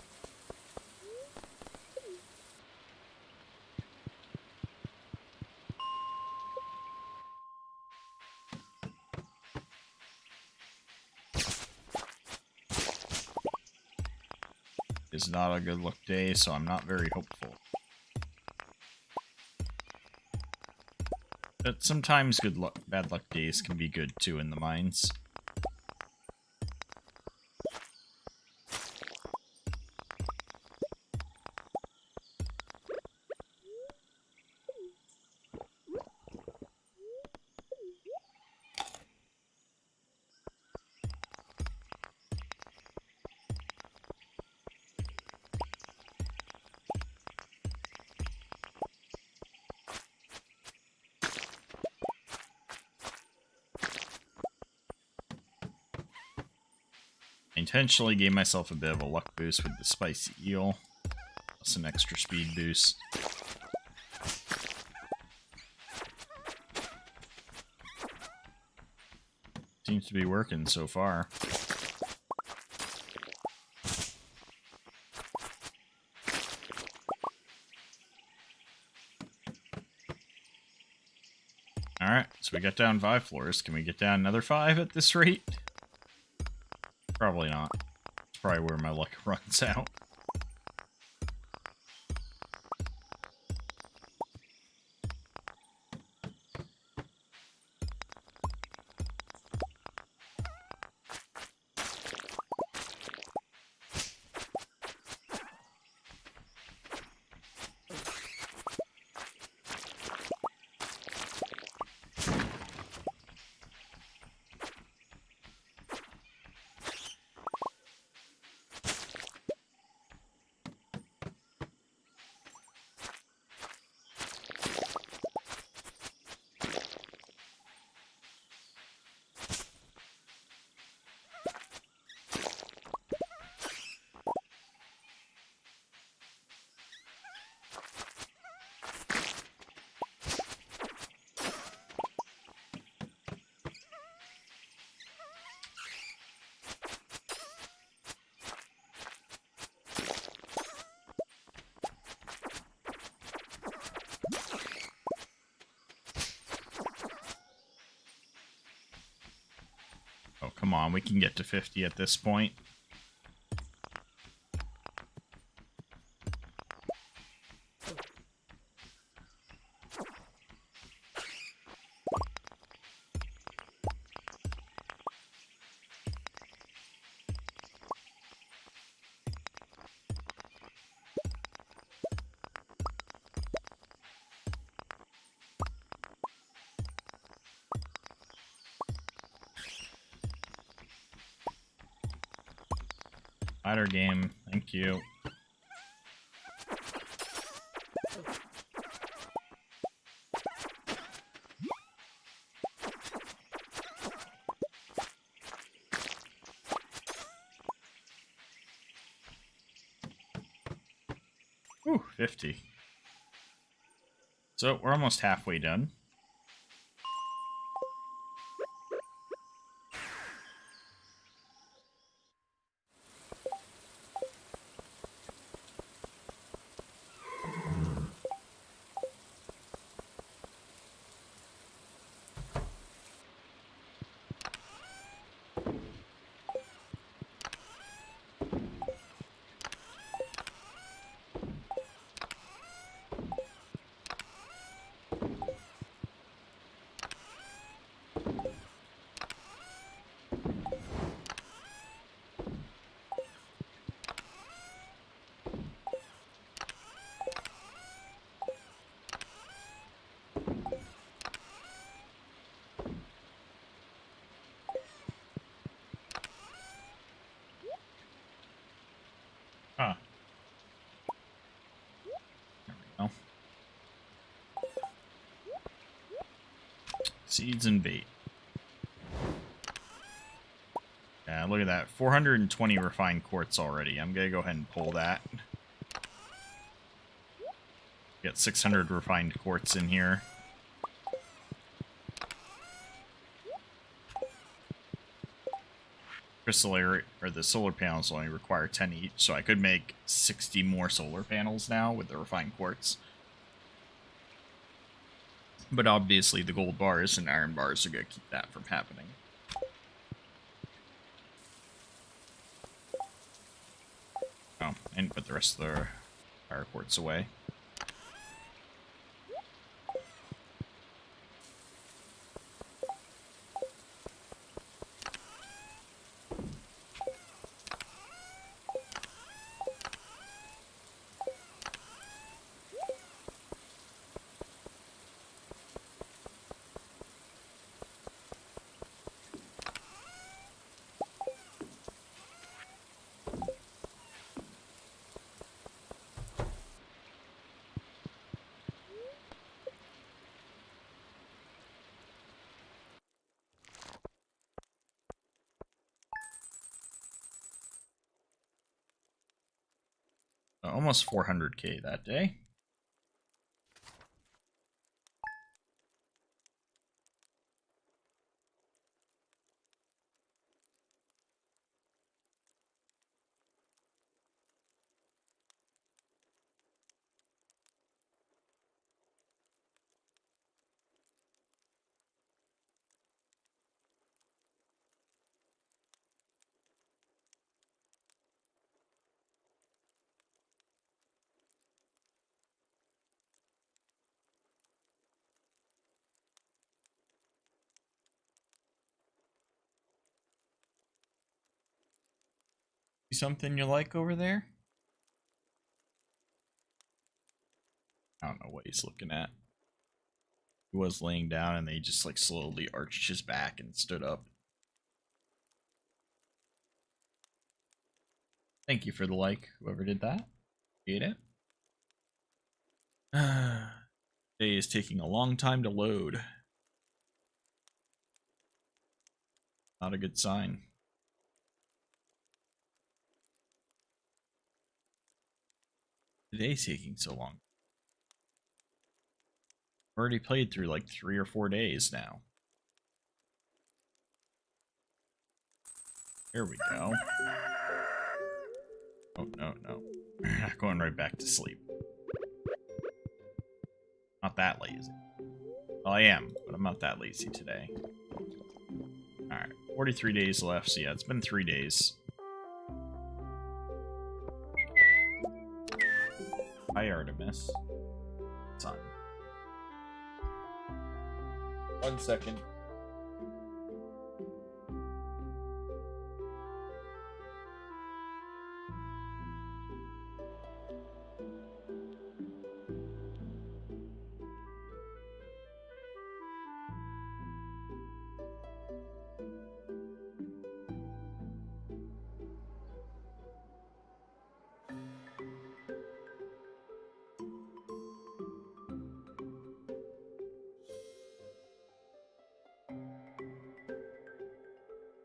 It's not a good luck day, so I'm not very hopeful. But sometimes bad luck days can be good too in the mines. I intentionally gave myself a bit of a luck boost with the spicy eel. Plus an extra speed boost. Seems to be working so far. Alright, so we got down 5 floors. Can we get down another 5 at this rate? Probably not. It's probably where my luck runs out. Oh, come on, we can get to 50 at this point. Ladder game, thank you. Ooh, 50. So we're almost halfway done. Huh. There we go. Seeds and bait. Yeah, look at that. 420 refined quartz already. I'm gonna go ahead and pull that. Get 600 refined quartz in here. crystal area, or the solar panels only require 10 each, so I could make 60 more solar panels now with the refined quartz. But obviously the gold bars and iron bars are going to keep that from happening. Oh, and put the rest of the fire quartz away. Almost 400k that day. Something you like over there? I don't know what he's looking at. He was laying down and they just like slowly arched his back and stood up. Thank you for the like, whoever did that. Appreciate it. Day is taking a long time to load. Not a good sign. Today's taking so long. Already played through like 3 or 4 days now. Here we go. Oh, no, no. We're not going right back to sleep. Not that lazy. Well, I am, but I'm not that lazy today. Alright, 43 days left, so yeah, it's been 3 days. Hi, Artemis. Son. 1 second.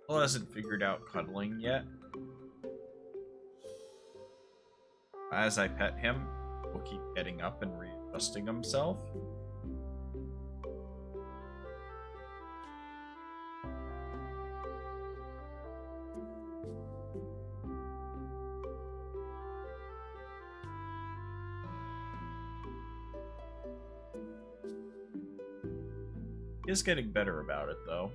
Still hasn't figured out cuddling yet. As I pet him, he'll keep getting up and readjusting himself. He is getting better about it, though.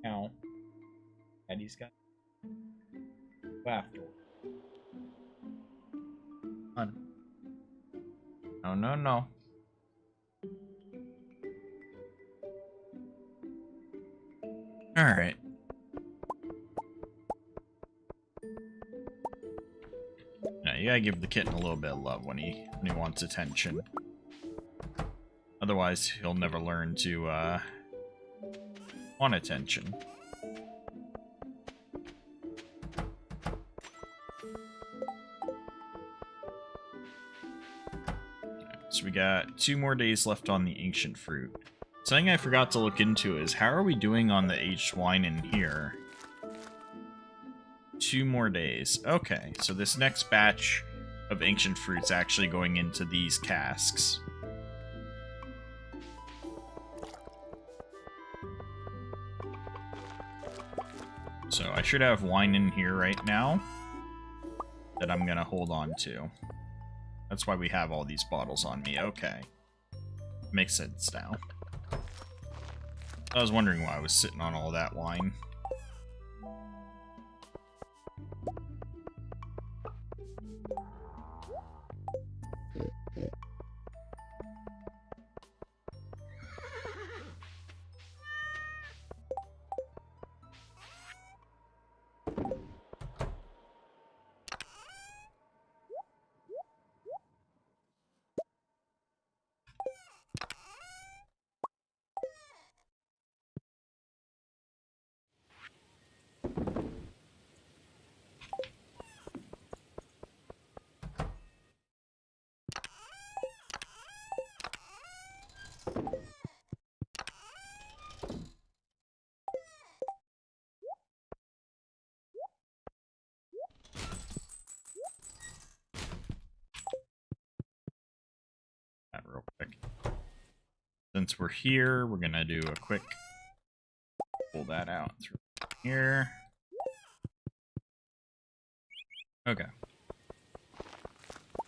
Now, Eddie's got after. No, no, no. Alright. Now, you gotta give the kitten a little bit of love when he wants attention. Otherwise, he'll never learn to, want attention. So we got 2 more days left on the ancient fruit. Something I forgot to look into is how are we doing on the aged wine in here? 2 more days. Okay, so this next batch of ancient fruit's actually going into these casks. So I should have wine in here right now that I'm gonna hold on to. That's why we have all these bottles on me. Okay. Makes sense now. I was wondering why I was sitting on all that wine. That real quick. Since we're here, we're gonna do a quick pull that out through here. Okay.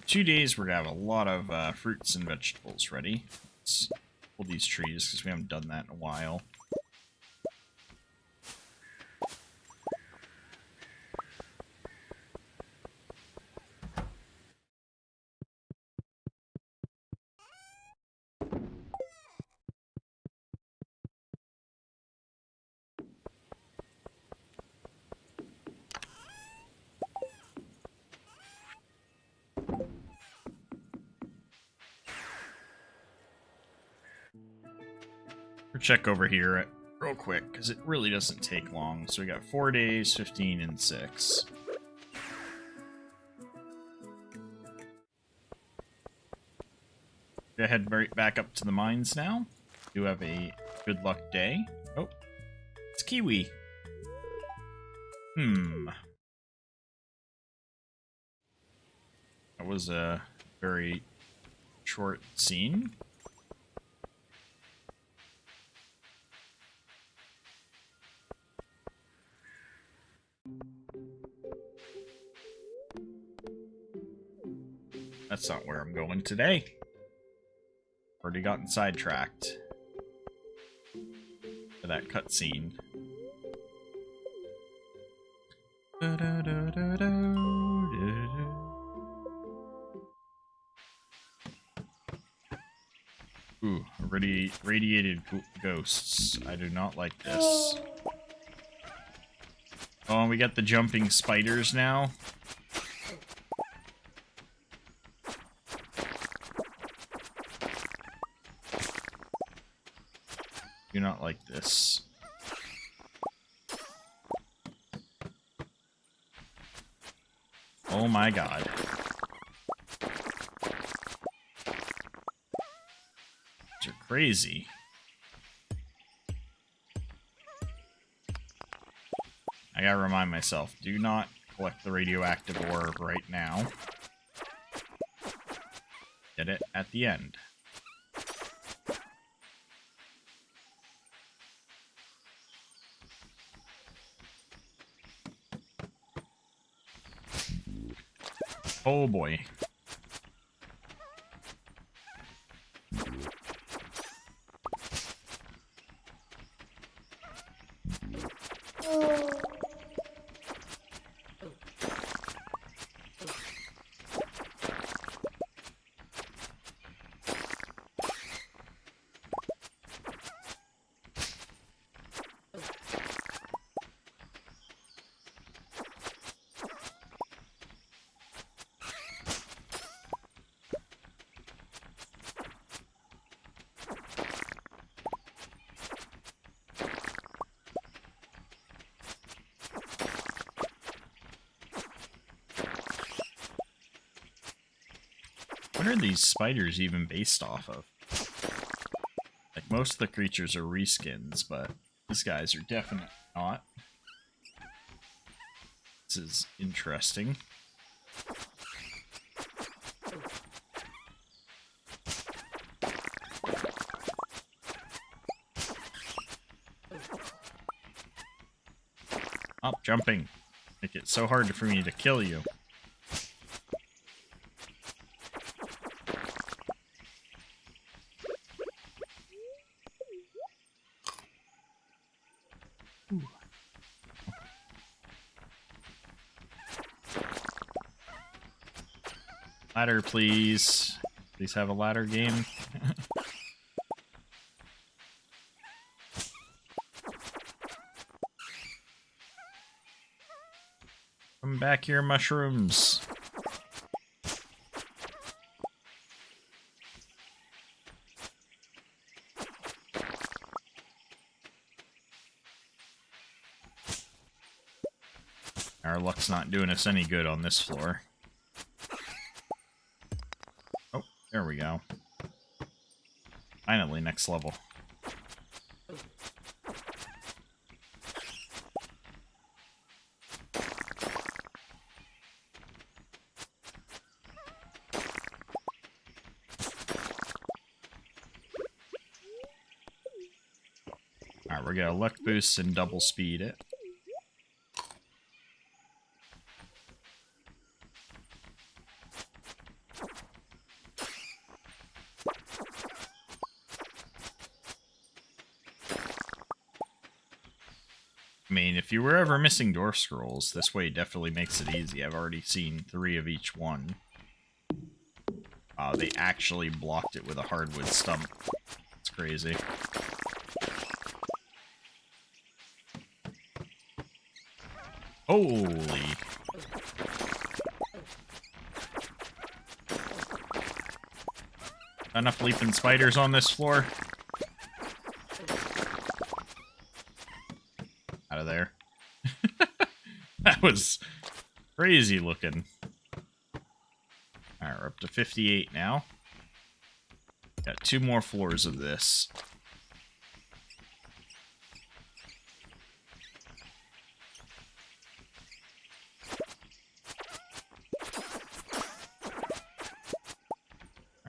2 days, we're gonna have a lot of fruits and vegetables ready. Let's pull these trees because we haven't done that in a while. Check over here real quick because it really doesn't take long. So we got 4 days, 15, and 6. Go ahead right back up to the mines now. Do have a good luck day. Oh, it's Kiwi. That was a very short scene. That's not where I'm going today. Already gotten sidetracked for that cutscene. Ooh, radiated ghosts. I do not like this. Oh, and we got the jumping spiders now. Do not like this. Oh my god. These are crazy. I gotta remind myself, do not collect the radioactive ore right now. Get it at the end. Oh boy. What are these spiders even based off of? Like, most of the creatures are reskins, but these guys are definitely not. This is interesting. Stop jumping. Make it so hard for me to kill you. Ladder, please. Please have a ladder game. Come back here, mushrooms. Our luck's not doing us any good on this floor. Oh, there we go. Finally, next level. Alright, we're gonna luck boost and double speed it. I mean, if you were ever missing dwarf scrolls, this way definitely makes it easy. I've already seen 3 of each one. They actually blocked it with a hardwood stump. It's crazy. Holy. Enough leaping spiders on this floor. Out of there. That was crazy looking. Alright, we're up to 58 now. Got 2 more floors of this.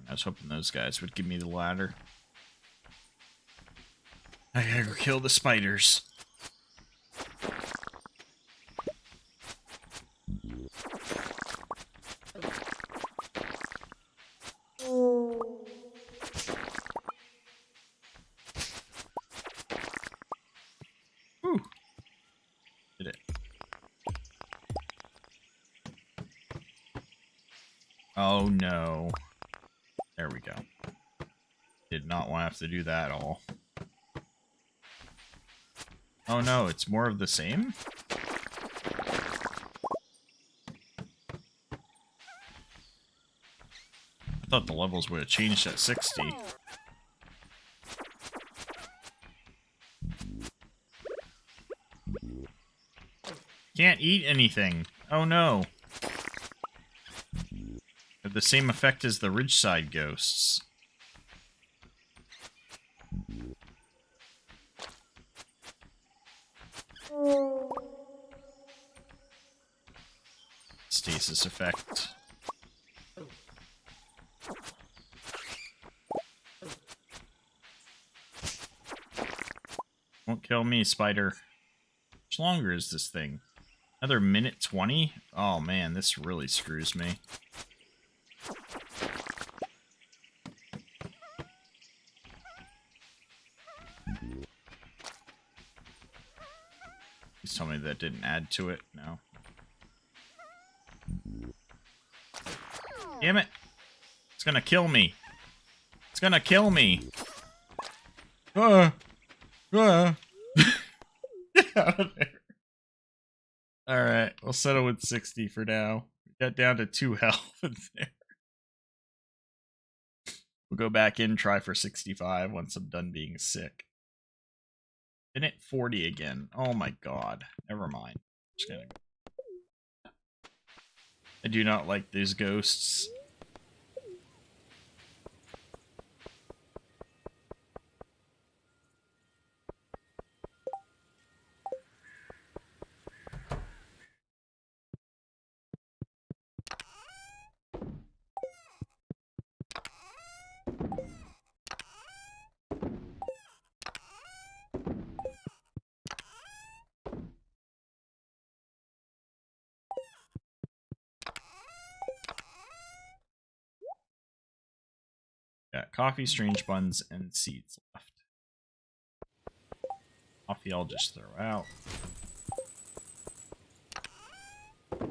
I was hoping those guys would give me the ladder. I gotta go kill the spiders. Whew. Did it. Oh no. There we go. Did not want to have to do that all. Oh no, it's more of the same? I thought the levels would have changed at 60. Can't eat anything. Oh no. Have the same effect as the Ridgeside ghosts. Stasis effect. Won't kill me, spider. How much longer is this thing? Another minute 20? Oh man, this really screws me. Please tell me that didn't add to it. No. Damn it! It's gonna kill me. It's gonna kill me. Get out of there. Alright, we'll settle with 60 for now. We got down to 2 health in there. We'll go back in, try for 65 once I'm done being sick. Minute 40 again. Oh my god. Never mind. Just gonna go. I do not like these ghosts. Got coffee, strange buns, and seeds left. Coffee I'll just throw out. I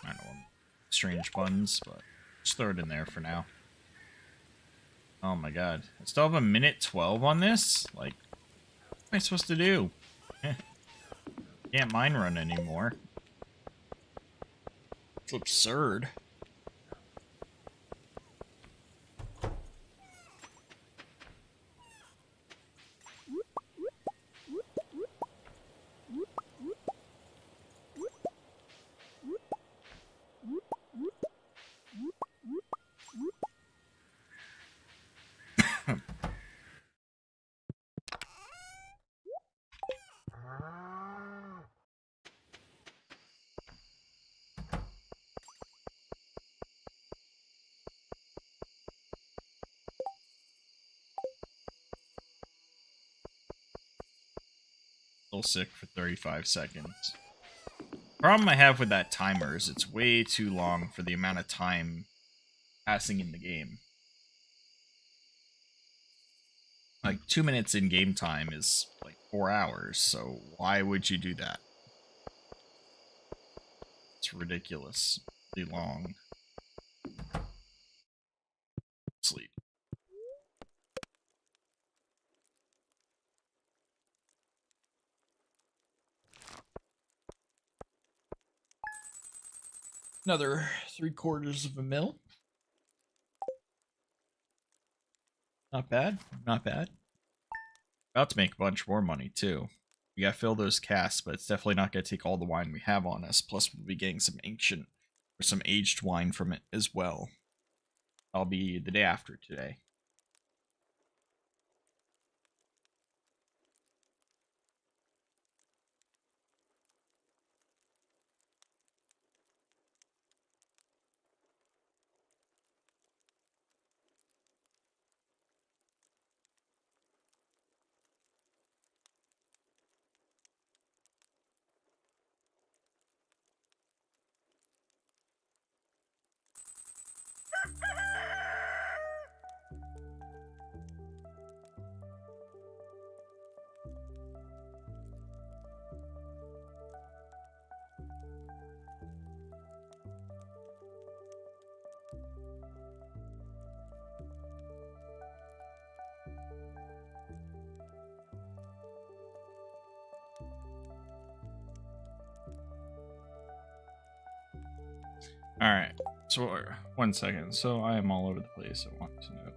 don't know, strange buns, but just throw it in there for now. Oh my god. I still have a minute 12 on this? Like, what am I supposed to do? Can't mine run anymore. It's absurd. Still sick for 35 seconds. Problem I have with that timer is it's way too long for the amount of time passing in the game. Like 2 minutes in game time is like 4 hours, so why would you do that? It's ridiculously long. Sleep. Another 3/4 of a mil. Not bad, not bad. About to make a bunch more money too. We gotta fill those casks, but it's definitely not gonna take all the wine we have on us. Plus, we'll be getting some ancient or some aged wine from it as well. I'll be the day after today. Alright, so 1 second. So I am all over the place. I want to know.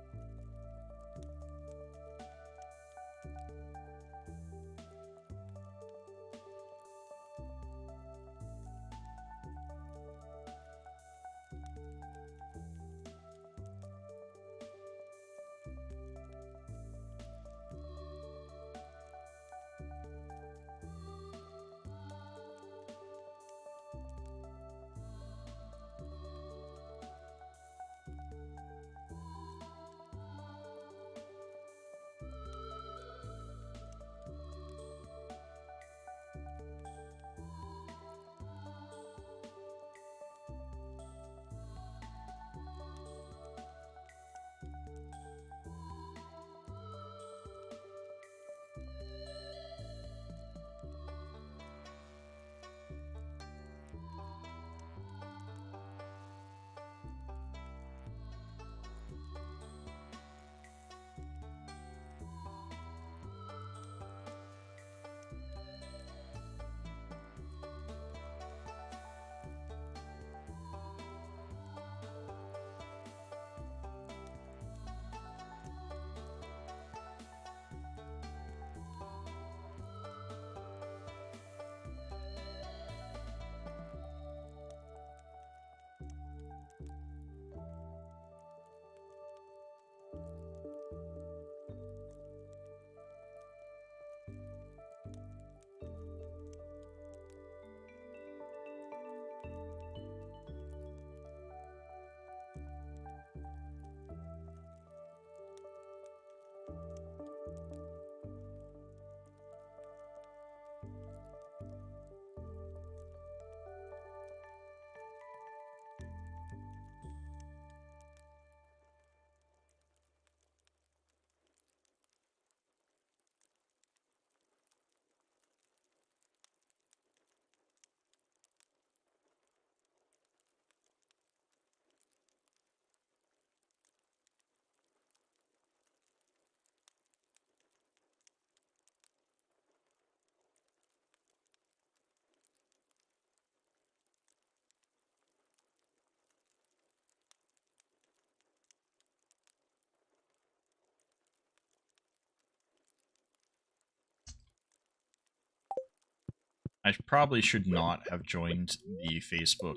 I probably should not have joined the Facebook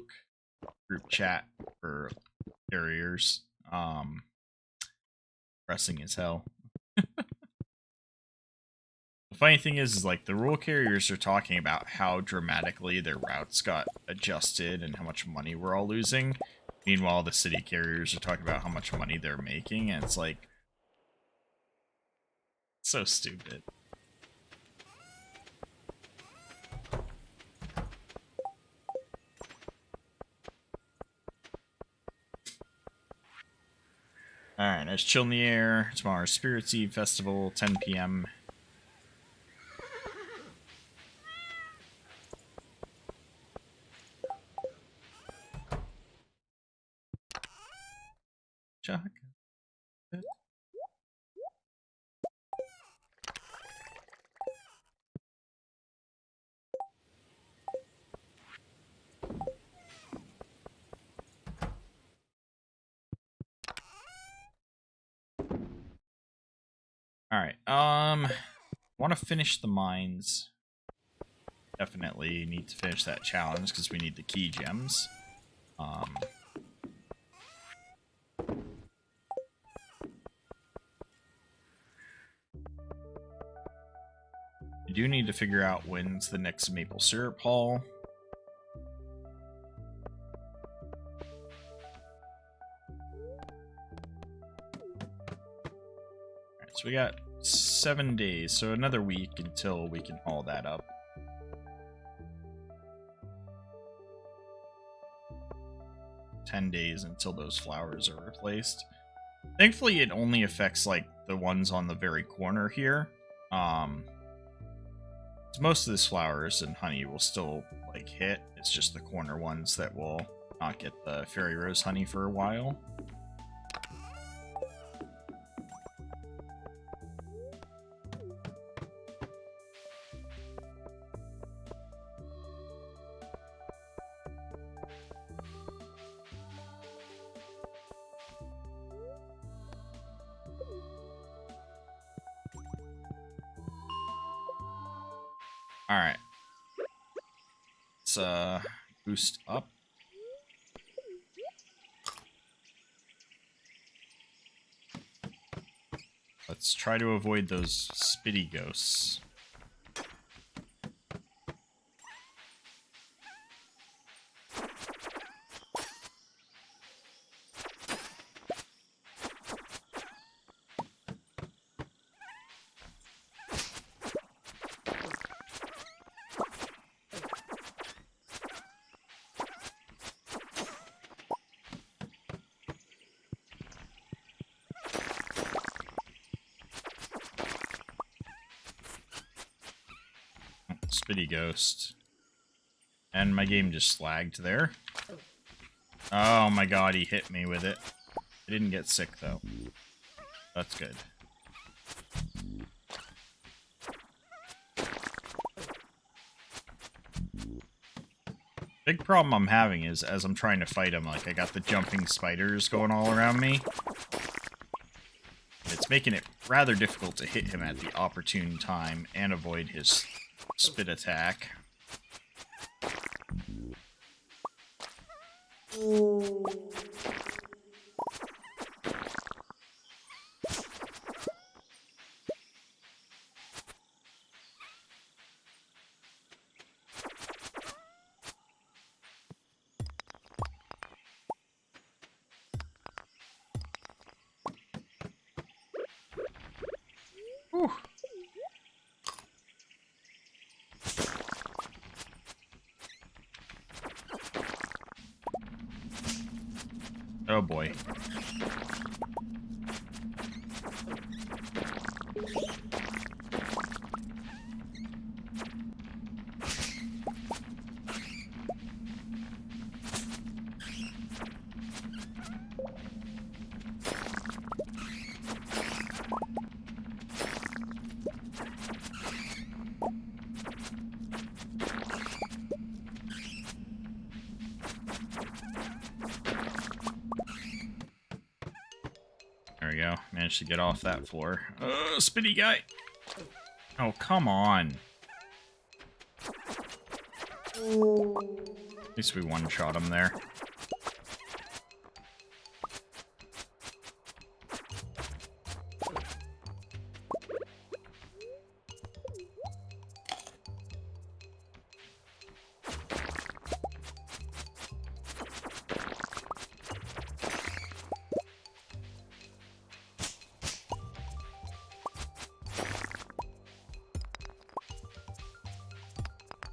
group chat for carriers. Pressing as hell. The funny thing is like the rural carriers are talking about how dramatically their routes got adjusted and how much money we're all losing. Meanwhile, the city carriers are talking about how much money they're making, and it's like so stupid. Alright, nice chill in the air. Tomorrow's Spirits Eve Festival, 10 p.m. Chuck. Alright, want to finish the mines. Definitely need to finish that challenge because we need the key gems. You do need to figure out when's the next maple syrup haul. Alright, so we got 7 days, so another week until we can haul that up. Days until those flowers are replaced. Thankfully, it only affects like the ones on the very corner here. Most of this flowers and honey will still like hit. It's just the corner ones that will not get the fairy rose honey for a while. Alright. Let's boost up. Let's try to avoid those spitty ghosts. Spitty ghost. And my game just lagged there. Oh my god, he hit me with it. I didn't get sick though. That's good. Big problem I'm having is as I'm trying to fight him, like I got the jumping spiders going all around me. It's making it rather difficult to hit him at the opportune time and avoid his spit attack. Whew. Oh boy. There we go. Managed to get off that floor. Spitty guy! Oh, come on. At least we one-shot him there.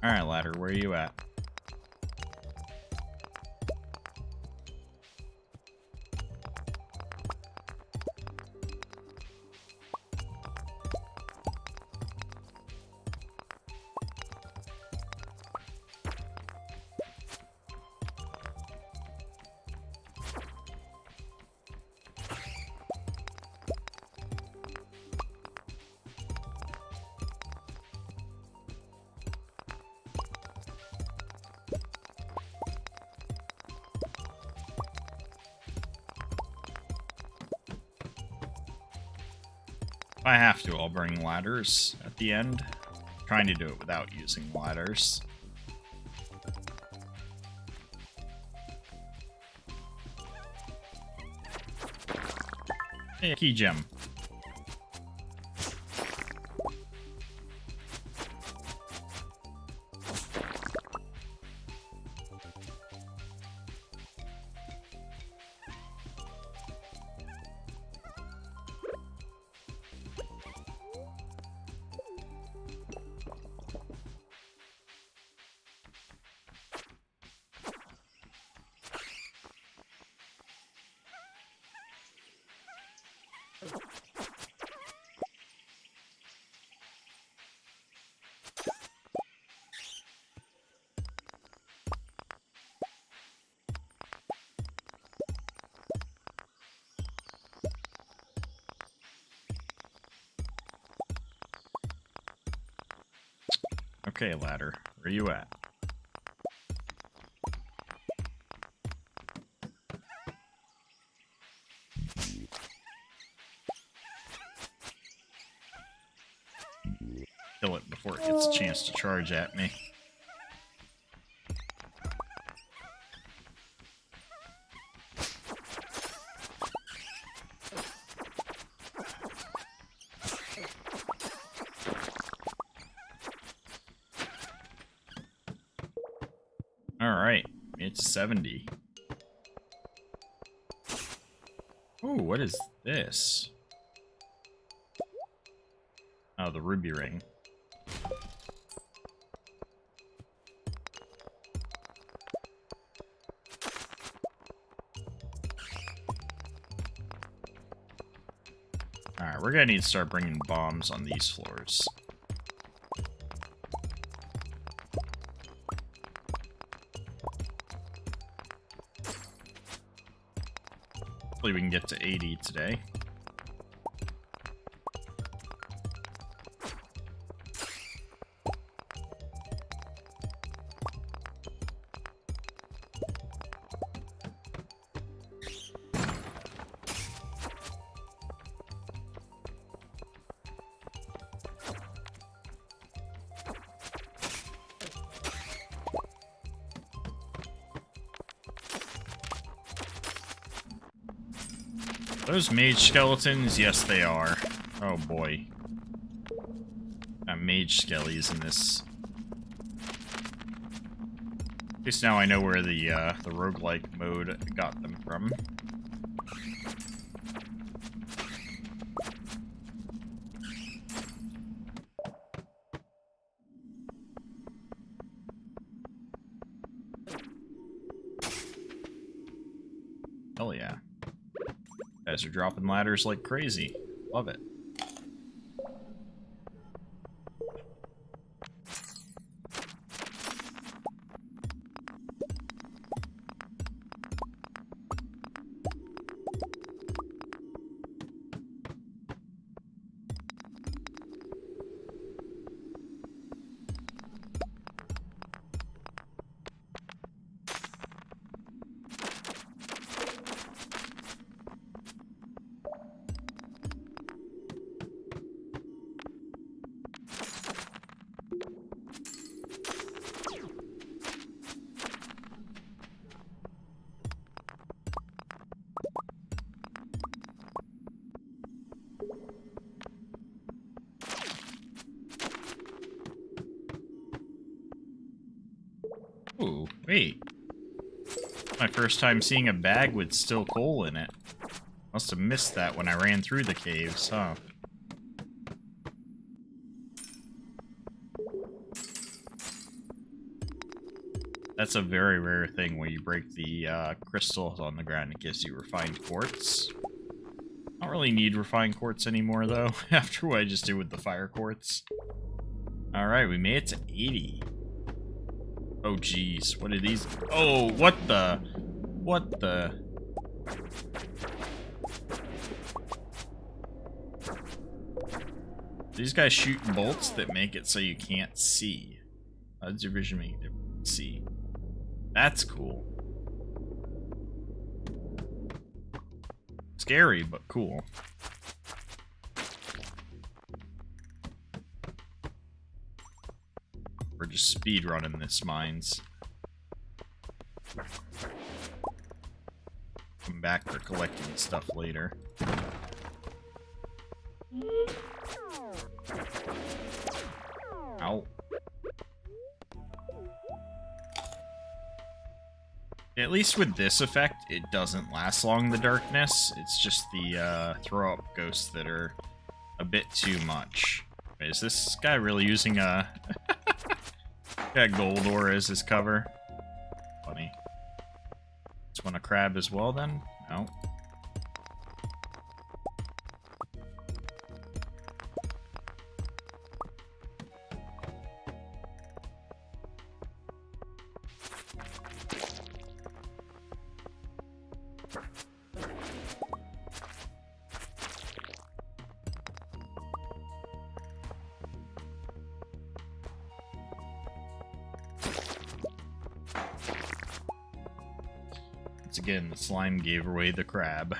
Alright, ladder, where are you at? If I have to, I'll bring ladders at the end. I'm trying to do it without using ladders. Hey, key gem. Okay, ladder, where you at? Kill it before it gets a chance to charge at me. Alright, it's 70. Ooh, what is this? Oh, the ruby ring. Alright, we're gonna need to start bringing bombs on these floors. Hopefully we can get to 80 today. Those mage skeletons? Yes, they are. Oh boy. Got mage skellies in this. At least now I know where the roguelike mode got them from. Hell yeah. Guys are dropping ladders like crazy. Love it. Ooh, wait. My first time seeing a bag with still coal in it. Must have missed that when I ran through the caves, huh? That's a very rare thing where you break the crystals on the ground. It gives you refined quartz. I don't really need refined quartz anymore, though, after what I just did with the fire quartz. Alright, we made it to 80. Oh, geez. What are these? Oh, what the? What the? These guys shooting bolts that make it so you can't see. How does your vision make it see? That's cool. Scary, but cool. We're just speed running this mines. Come back for collecting stuff later. Ow. At least with this effect, it doesn't last long in the darkness. It's just the throw-up ghosts that are a bit too much. Wait, is this guy really using a gold ore as his cover? Funny. Just want a crab as well, then? No. Once again, the slime gave away the crab.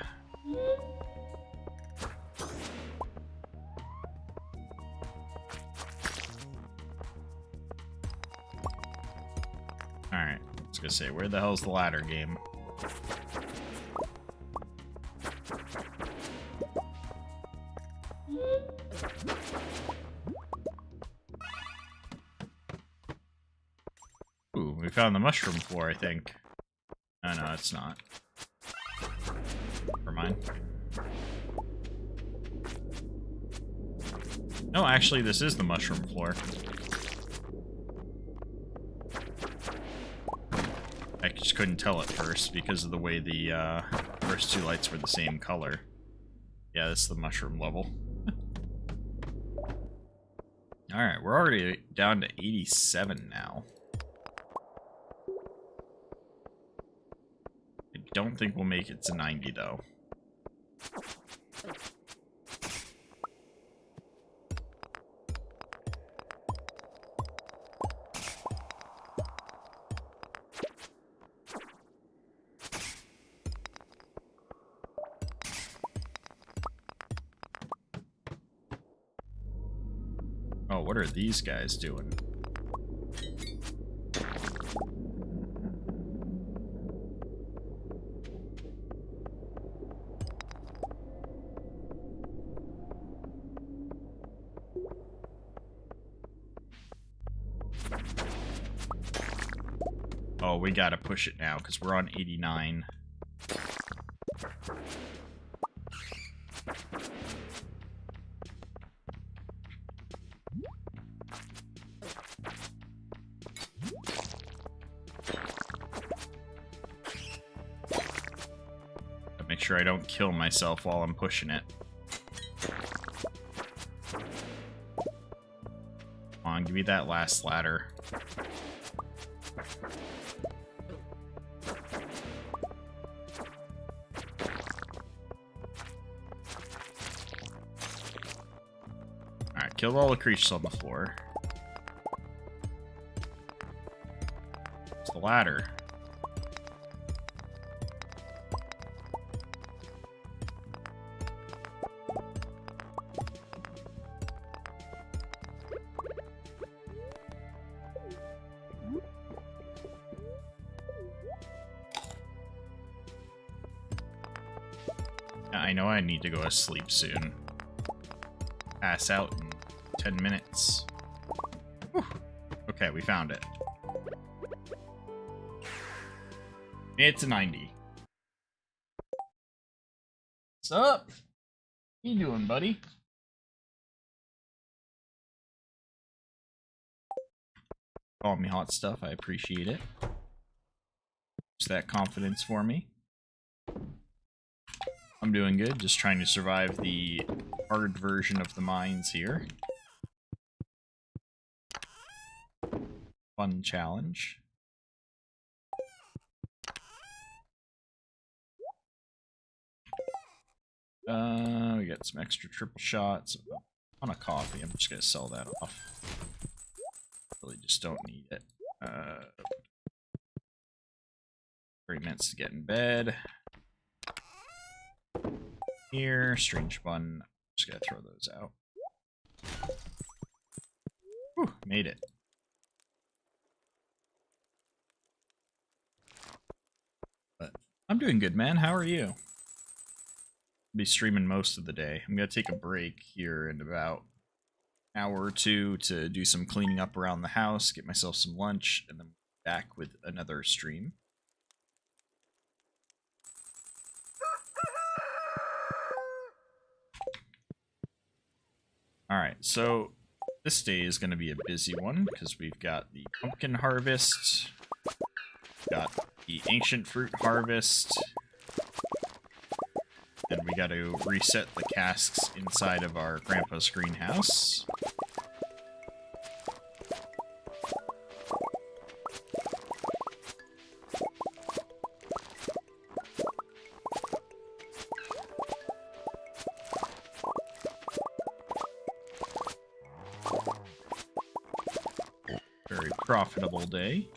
Alright, I was gonna say, where the hell's the ladder game? Ooh, we found the mushroom floor, I think. Oh, no, it's not. Never mind. No, actually, this is the mushroom floor. I just couldn't tell at first because of the way the first two lights were the same color. Yeah, this is the mushroom level. Alright, we're already down to 87 now. Don't think we'll make it to 90 though. Oh, what are these guys doing? Oh, we gotta push it now, because we're on 89. Make sure I don't kill myself while I'm pushing it. Come on, give me that last ladder. Alright, killed all the creatures on the floor. It's the ladder. I know I need to go to sleep soon. Pass out in 10 minutes. Whew. Okay, we found it. It's a 90. What's up? How you doing, buddy? Call me hot stuff. I appreciate it. Just that confidence for me. I'm doing good. Just trying to survive the hard version of the mines here. Fun challenge. We got some extra triple shots. On a coffee, I'm just gonna sell that off. Really just don't need it. 3 minutes to get in bed. Here, strange bun. Just gotta throw those out. Whew, made it. But I'm doing good, man. How are you? Be streaming most of the day. I'm gonna take a break here in about an hour or two to do some cleaning up around the house, get myself some lunch, and then back with another stream. Alright, so this day is going to be a busy one because we've got the pumpkin harvest, got the ancient fruit harvest, and we got to reset the casks inside of our grandpa's greenhouse. Very profitable day.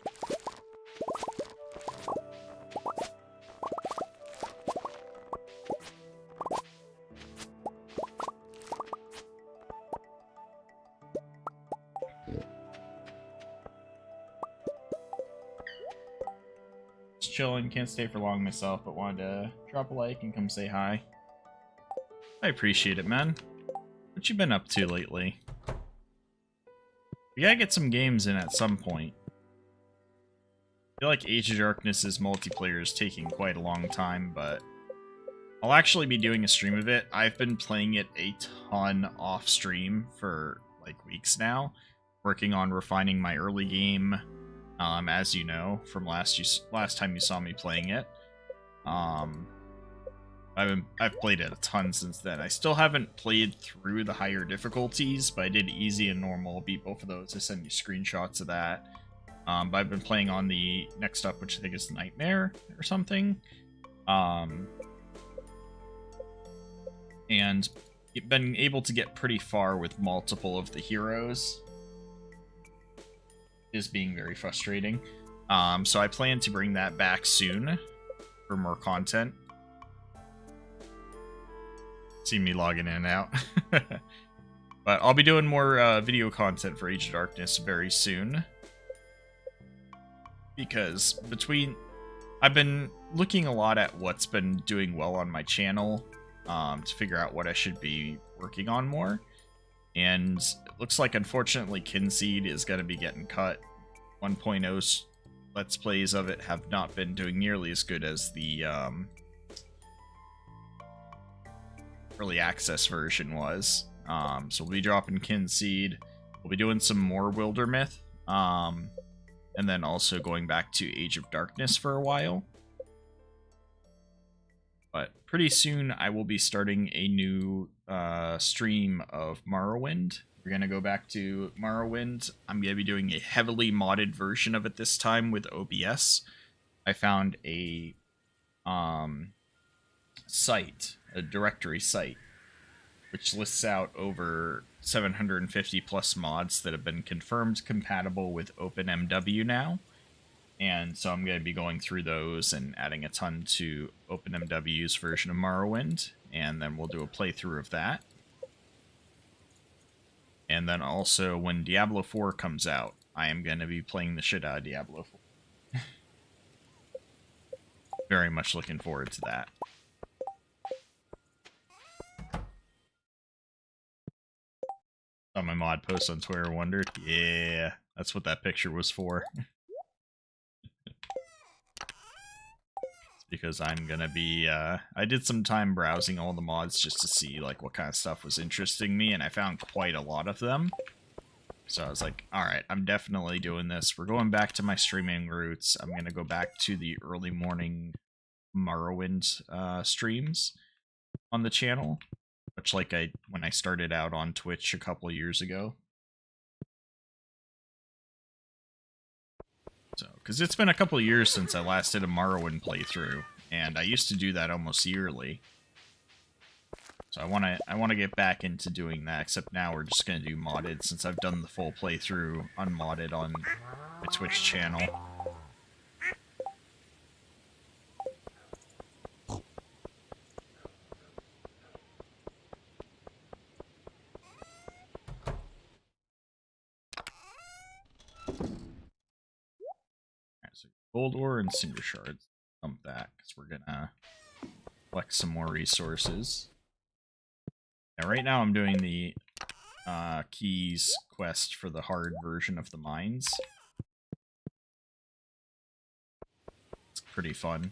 Just chilling, can't stay for long myself, but wanted to drop a like and come say hi. I appreciate it, man. What you been up to lately? We gotta get some games in at some point. I feel like Age of Darkness's multiplayer is taking quite a long time, but I'll actually be doing a stream of it. I've been playing it a ton off stream for like weeks now, working on refining my early game, as you know from last time you saw me playing it. I've played it a ton since then. I still haven't played through the higher difficulties, but I did easy and normal. Beat both of those. I sent you screenshots of that. But I've been playing on the next up, which I think is Nightmare or something. And been able to get pretty far with multiple of the heroes. Is being very frustrating. So I plan to bring that back soon for more content. See me logging in and out. But I'll be doing more video content for Age of Darkness very soon. Because I've been looking a lot at what's been doing well on my channel to figure out what I should be working on more. And it looks like, unfortunately, Kinseed is going to be getting cut. 1.0's Let's Plays of it have not been doing nearly as good as the early access version was. So we'll be dropping Kinseed. We'll be doing some more Wildermyth. And then also going back to Age of Darkness for a while. But pretty soon I will be starting a new stream of Morrowind. We're going to go back to Morrowind. I'm going to be doing a heavily modded version of it this time with OBS. I found a site, a directory site, which lists out over 750 plus mods that have been confirmed compatible with OpenMW now. And so I'm going to be going through those and adding a ton to OpenMW's version of Morrowind. And then we'll do a playthrough of that. And then also, when Diablo 4 comes out, I am going to be playing the shit out of Diablo 4. Very much looking forward to that. Saw my mod post on Twitter, wondered. Yeah, that's what that picture was for. because I'm gonna be, I did some time browsing all the mods just to see, like, what kind of stuff was interesting me, and I found quite a lot of them. So I was like, alright, I'm definitely doing this. We're going back to my streaming roots. I'm gonna go back to the early morning Morrowind streams on the channel, much like when I started out on Twitch a couple years ago. So, because it's been a couple years since I last did a Morrowind playthrough, and I used to do that almost yearly. So I want to get back into doing that, except now we're just going to do modded, since I've done the full playthrough unmodded on my Twitch channel. So gold ore and cinder shards. Dump that, because we're gonna collect some more resources. Now, right now I'm doing the keys quest for the hard version of the mines. It's pretty fun.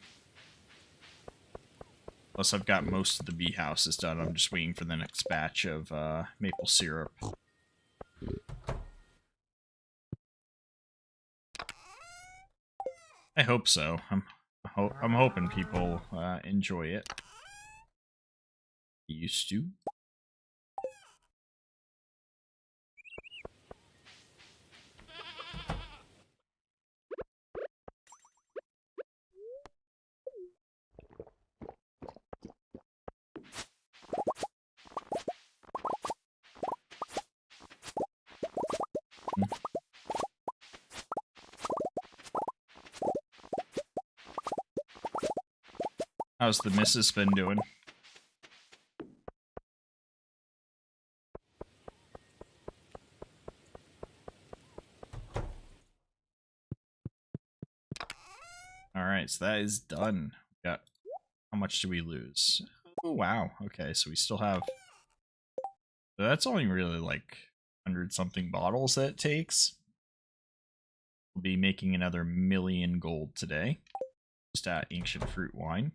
Plus, I've got most of the bee houses done. I'm just waiting for the next batch of maple syrup. I hope so. I'm hoping people enjoy it. Used to. How's the missus been doing? Alright, so that is done. We got, how much do we lose? Oh, wow. Okay, so we still have... So that's only really like 100-something bottles that it takes. We'll be making another 1,000,000 gold today. Just at ancient fruit wine.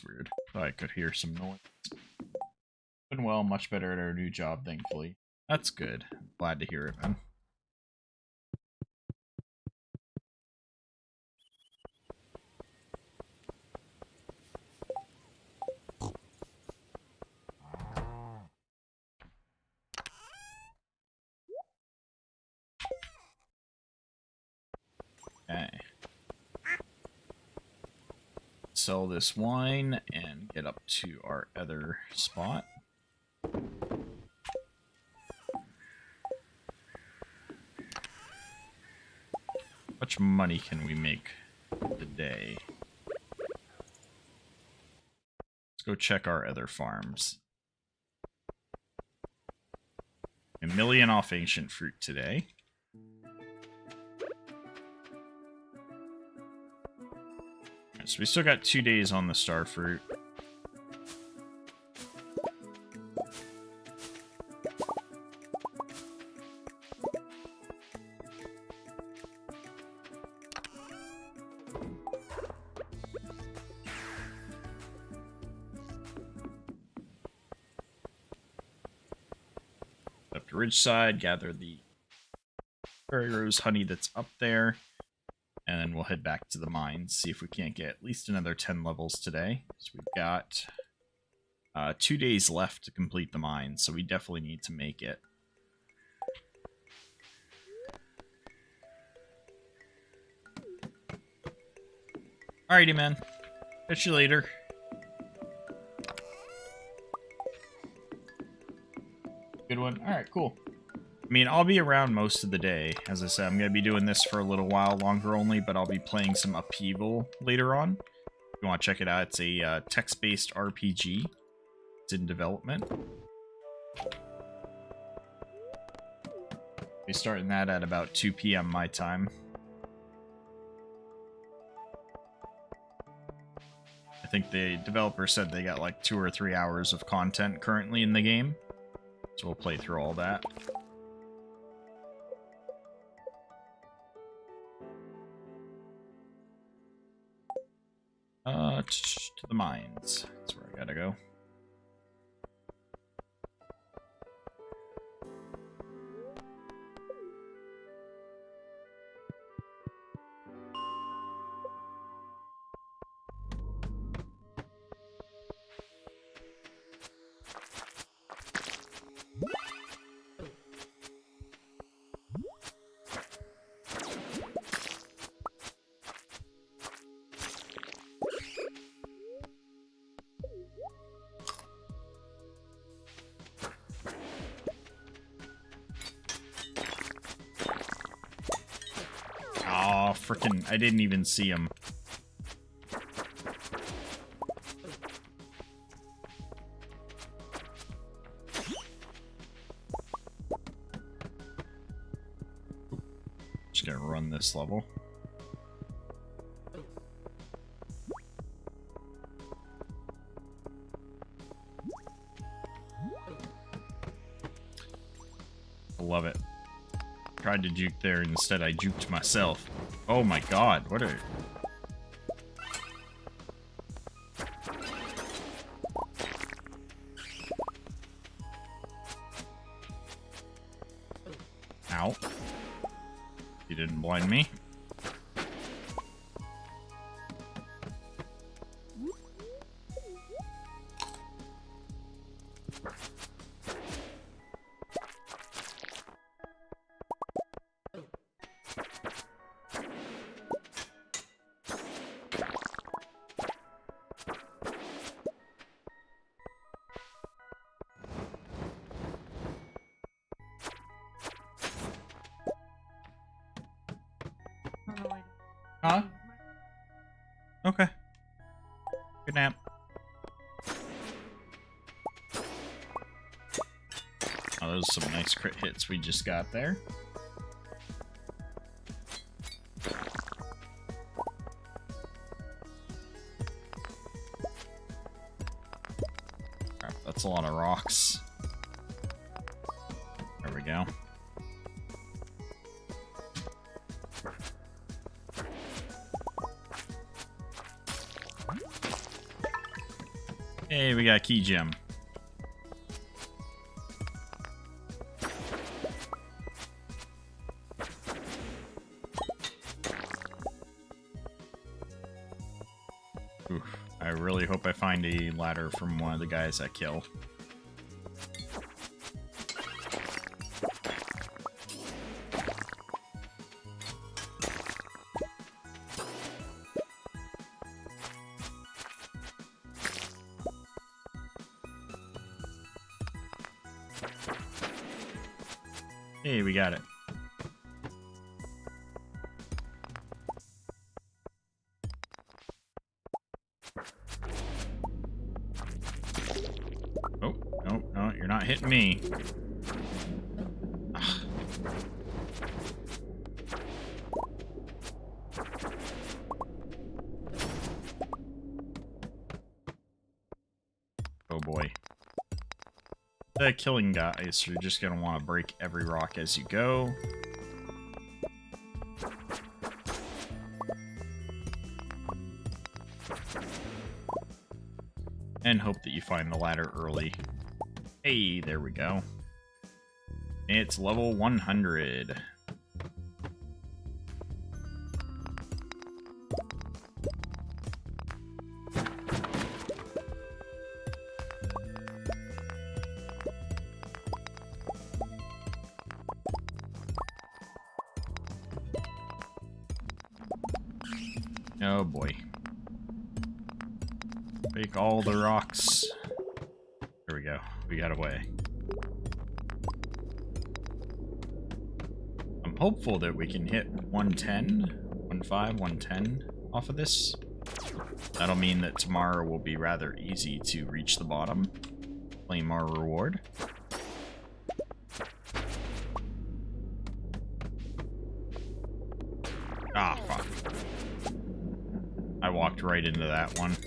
Weird. Thought I could hear some noise. Been well, much better at our new job, thankfully. That's good. Glad to hear it, man. Okay. Sell this wine and get up to our other spot. How much money can we make today? Let's go check our other farms. 1,000,000 off ancient fruit today. So we still got 2 days on the star fruit. Up to Ridgeside, gather the berry rose honey that's up there. And then we'll head back to the mines, see if we can't get at least another 10 levels today. So we've got 2 days left to complete the mines, so we definitely need to make it. Alrighty, man. Catch you later. Good one. Alright, cool. I mean, I'll be around most of the day. As I said, I'm going to be doing this for a little while longer only, but I'll be playing some Upheaval later on. you want to check it out, it's a text-based RPG. It's in development. We're starting that at about 2 p.m. my time. I think the developer said they got like 2 or 3 hours of content currently in the game. So we'll play through all that. To the mines. That's where I gotta go. Oh, frickin', I didn't even see him. Just gonna run this level. I love it. Tried to juke there, instead I juked myself. Oh my god, what a... Ow. You didn't blind me. Huh? Okay. Good nap. Oh, those are some nice crit hits we just got there. Crap, that's a lot of rocks. There we go. Hey, we got a key gem. Oof, I really hope I find a ladder from one of the guys I kill. Hey, we got it. Oh, no, no, you're not hitting me. Ugh. Oh boy. The killing guys, you're just gonna want to break every rock as you go. And hope that you find the ladder early. Hey, there we go. It's level 100. Oh boy. Break all the rocks. There we go. We got away. I'm hopeful that we can hit 110, 110 off of this. That'll mean that tomorrow will be rather easy to reach the bottom, claim our reward. Ah, fuck. I walked right into that one.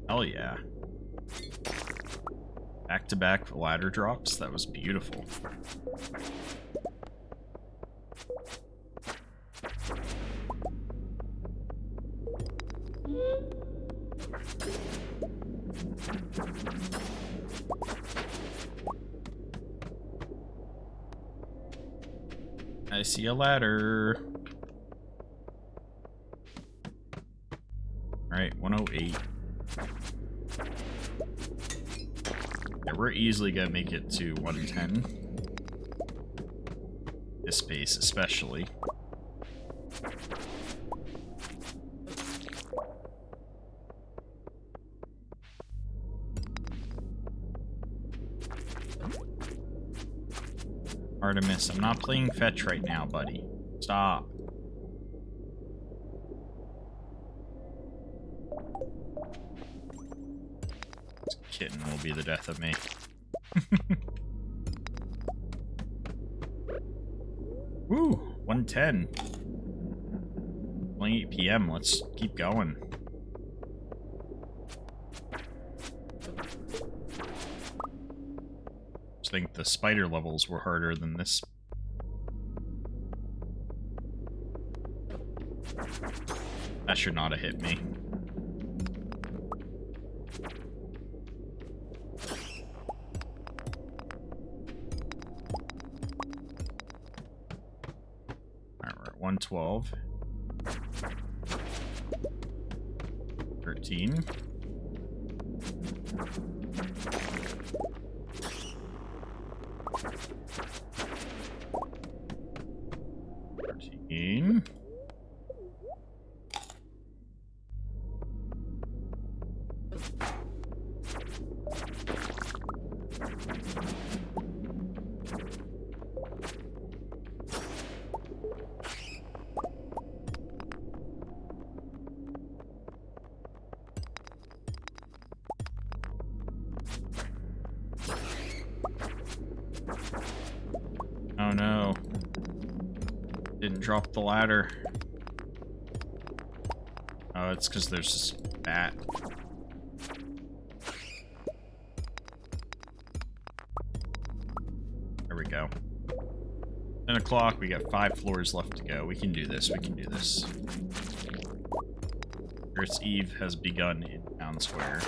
Hell yeah. Back-to-back ladder drops, that was beautiful. I see a ladder. Alright, 108. Yeah, we're easily gonna make it to 110. This pace especially. Artemis, I'm not playing fetch right now, buddy. Stop. This kitten will be the death of me. Woo! 110. 28 PM. Let's keep going. I think the spider levels were harder than this. That should not have hit me. Alright, we're at 112. 13. 13. Oh no. Didn't drop the ladder. Oh, it's because there's this bat. There we go. 10 o'clock, we got 5 floors left to go. We can do this, we can do this. Earth's Eve has begun in Town Square.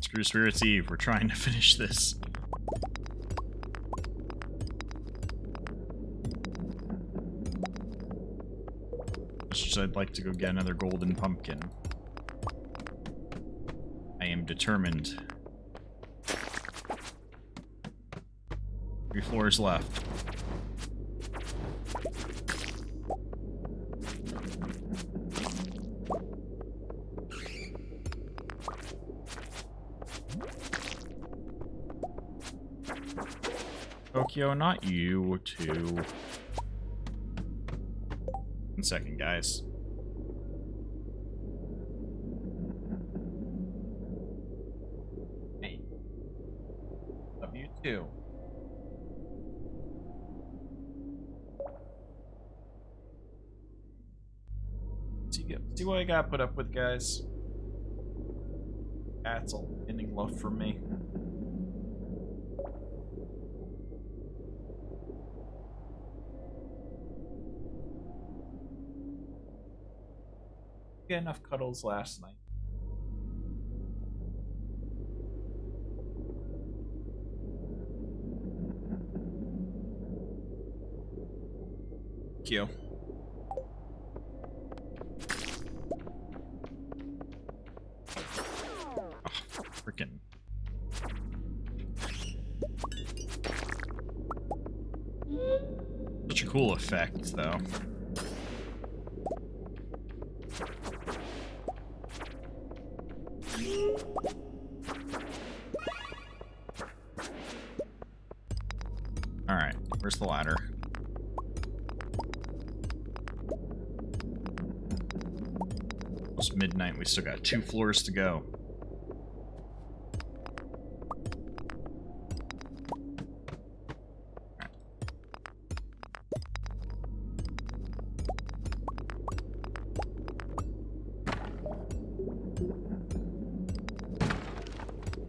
Screw Spirit's Eve, we're trying to finish this. I'd like to go get another golden pumpkin. I am determined. 3 floors left. Tokyo, not you, too. 1 second, guys. Hey. Love you, too. See what I got put up with, guys? That's all ending love from me. Get enough cuddles last night. Thank you. Oh, freaking. Such a cool effect, though. Alright, where's the ladder? It's midnight, we still got 2 floors to go.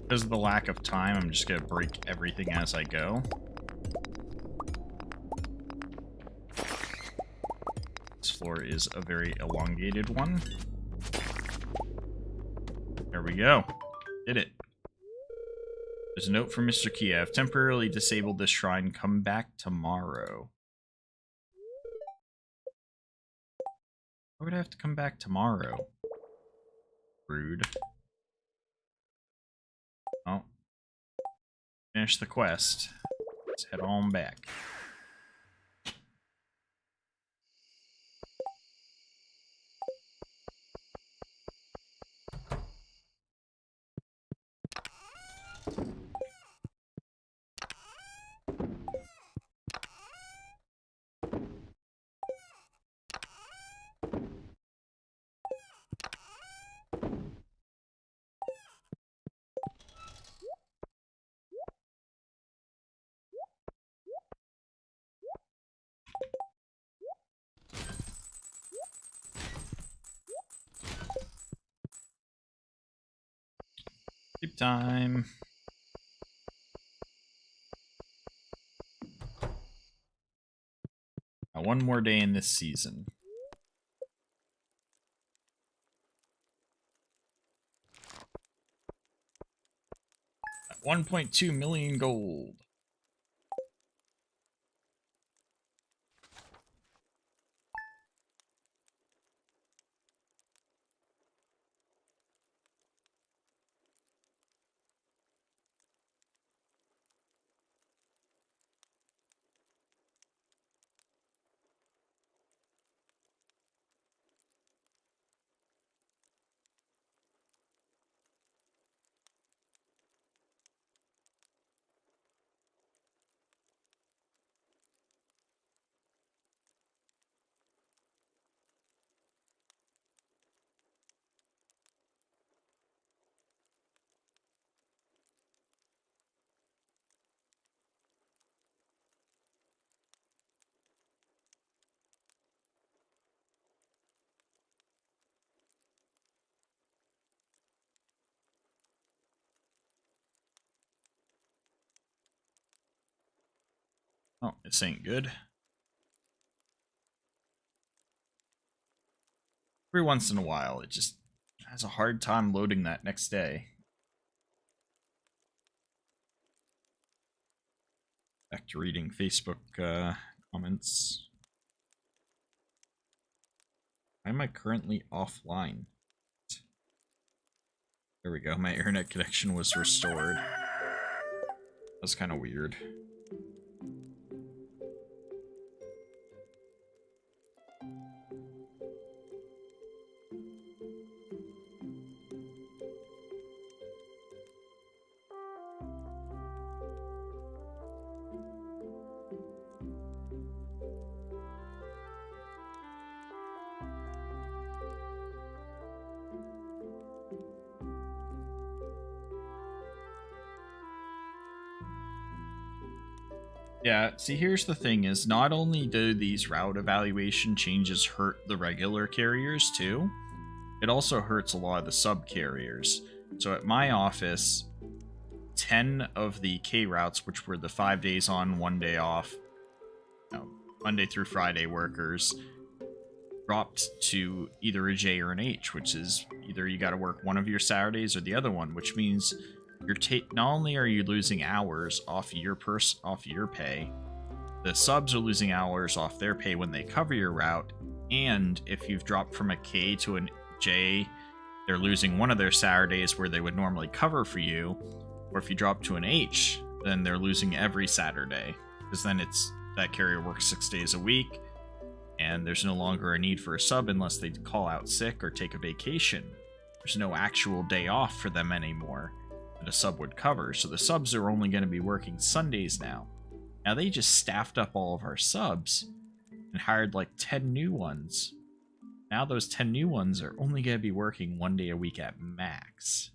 Because of the lack of time, I'm just gonna break everything as I go. This floor is a very elongated one. There we go. Did it. There's a note from Mr. Kiev. Temporarily disabled this shrine. Come back tomorrow. Why would I have to come back tomorrow? Rude. Oh. Finish the quest. Let's head on back. Sleep time. Now, one more day in this season. 1.2 million gold. Oh, this ain't good. Every once in a while, it just has a hard time loading that next day. Back to reading Facebook comments. Why am I currently offline? There we go, my internet connection was restored. That's kind of weird. Yeah, see, here's the thing is, not only do these route evaluation changes hurt the regular carriers too, it also hurts a lot of the sub-carriers. So at my office, 10 of the K routes, which were the 5 days on, 1 day off, Monday through Friday workers, dropped to either a J or an H, which is either you got to work one of your Saturdays or the other one, which means you're not only are you losing hours off your pay, the subs are losing hours off their pay when they cover your route, and if you've dropped from a K to an J, they're losing one of their Saturdays where they would normally cover for you, or if you drop to an H, then they're losing every Saturday, because then it's that carrier works 6 days a week, and there's no longer a need for a sub unless they call out sick or take a vacation. There's no actual day off for them anymore that a sub would cover, so the subs are only going to be working Sundays now. Now they just staffed up all of our subs and hired like 10 new ones. Now those 10 new ones are only going to be working 1 day a week at max.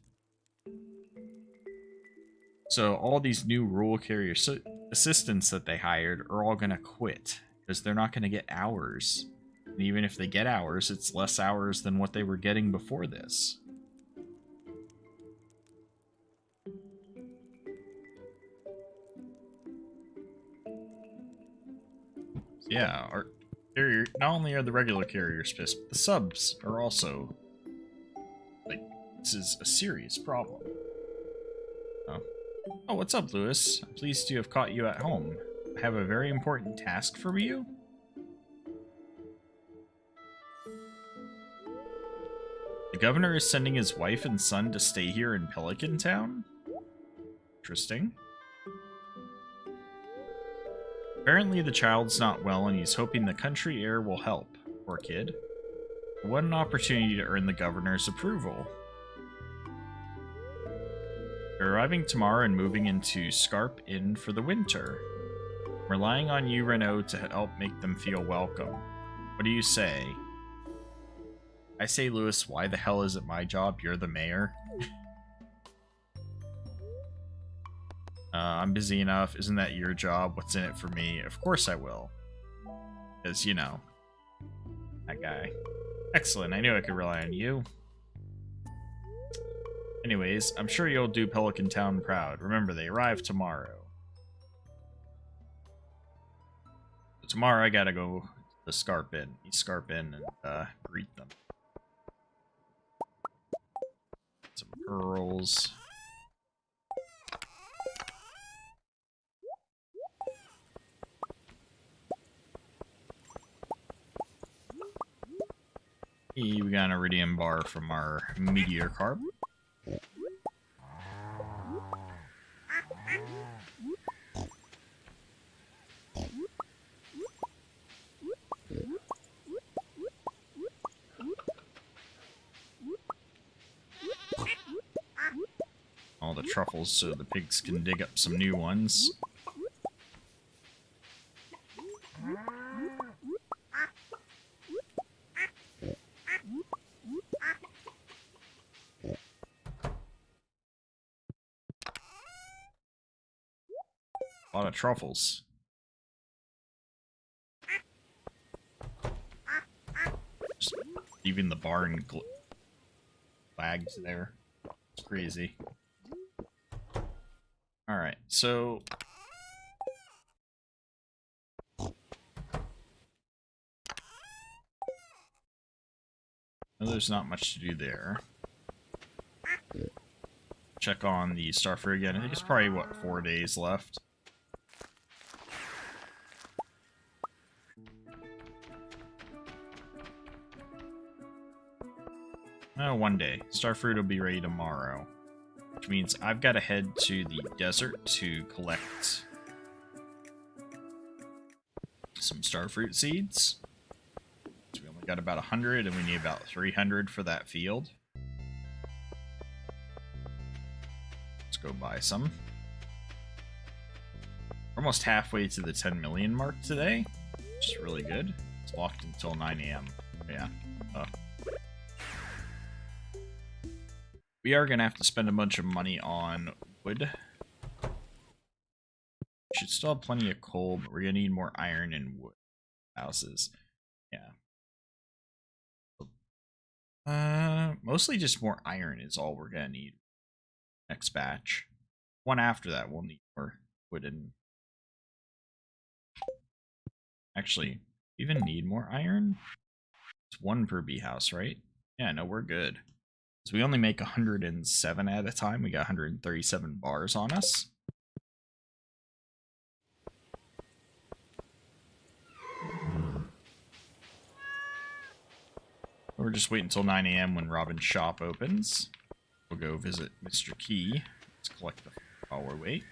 So all these new rural carrier assistants that they hired are all going to quit because they're not going to get hours. And even if they get hours, it's less hours than what they were getting before this. Yeah, our carrier, not only are the regular carriers pissed, but the subs are also, like, this is a serious problem. Oh, what's up, Lewis? I'm pleased to have caught you at home. I have a very important task for you. The governor is sending his wife and son to stay here in Pelican Town? Interesting. Apparently the child's not well and he's hoping the country air will help. Poor kid. What an opportunity to earn the governor's approval. They're arriving tomorrow and moving into Scarp Inn for the winter. I'm relying on you, Renault, to help make them feel welcome. What do you say? I say, Lewis, why the hell is it my job? You're the mayor. I'm busy enough. Isn't that your job? What's in it for me? Of course I will. Because, you know, that guy. Excellent. I knew I could rely on you. Anyways, I'm sure you'll do Pelican Town proud. Remember, they arrive tomorrow. So tomorrow I gotta go to the Scarp Inn. Scarp Inn and greet them. Some pearls. We got an iridium bar from our meteor carp. All the truffles so the pigs can dig up some new ones. A lot of truffles. Just leaving the barn flags there. It's crazy. Alright, so... no, there's not much to do there. Check on the Starfruit again. I think it's probably, what, 4 days left? Oh, 1 day. Starfruit will be ready tomorrow. Which means I've got to head to the desert to collect some Starfruit seeds. So we only got about 100 and we need about 300 for that field. Let's go buy some. We're almost halfway to the 10 million mark today, which is really good. It's locked until 9 AM. Yeah. We are going to have to spend a bunch of money on wood. We should still have plenty of coal, but we're going to need more iron and wood houses. Yeah. Mostly just more iron is all we're going to need. Next batch. One after that, we'll need more wood and... actually, even need more iron? It's 1 per bee house, right? Yeah, no, we're good. So we only make 107 at a time. We got 137 bars on us. We're just waiting until 9 a.m. when Robin's shop opens. We'll go visit Mr. Key. Let's collect the while we wait.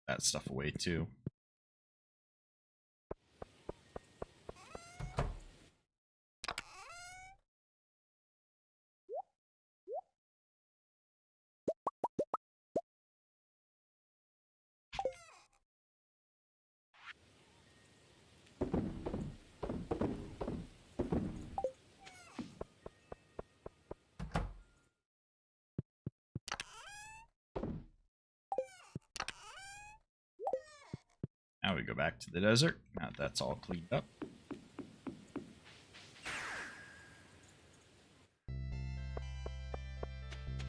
That stuff away too. Now we go back to the desert. Now that's all cleaned up.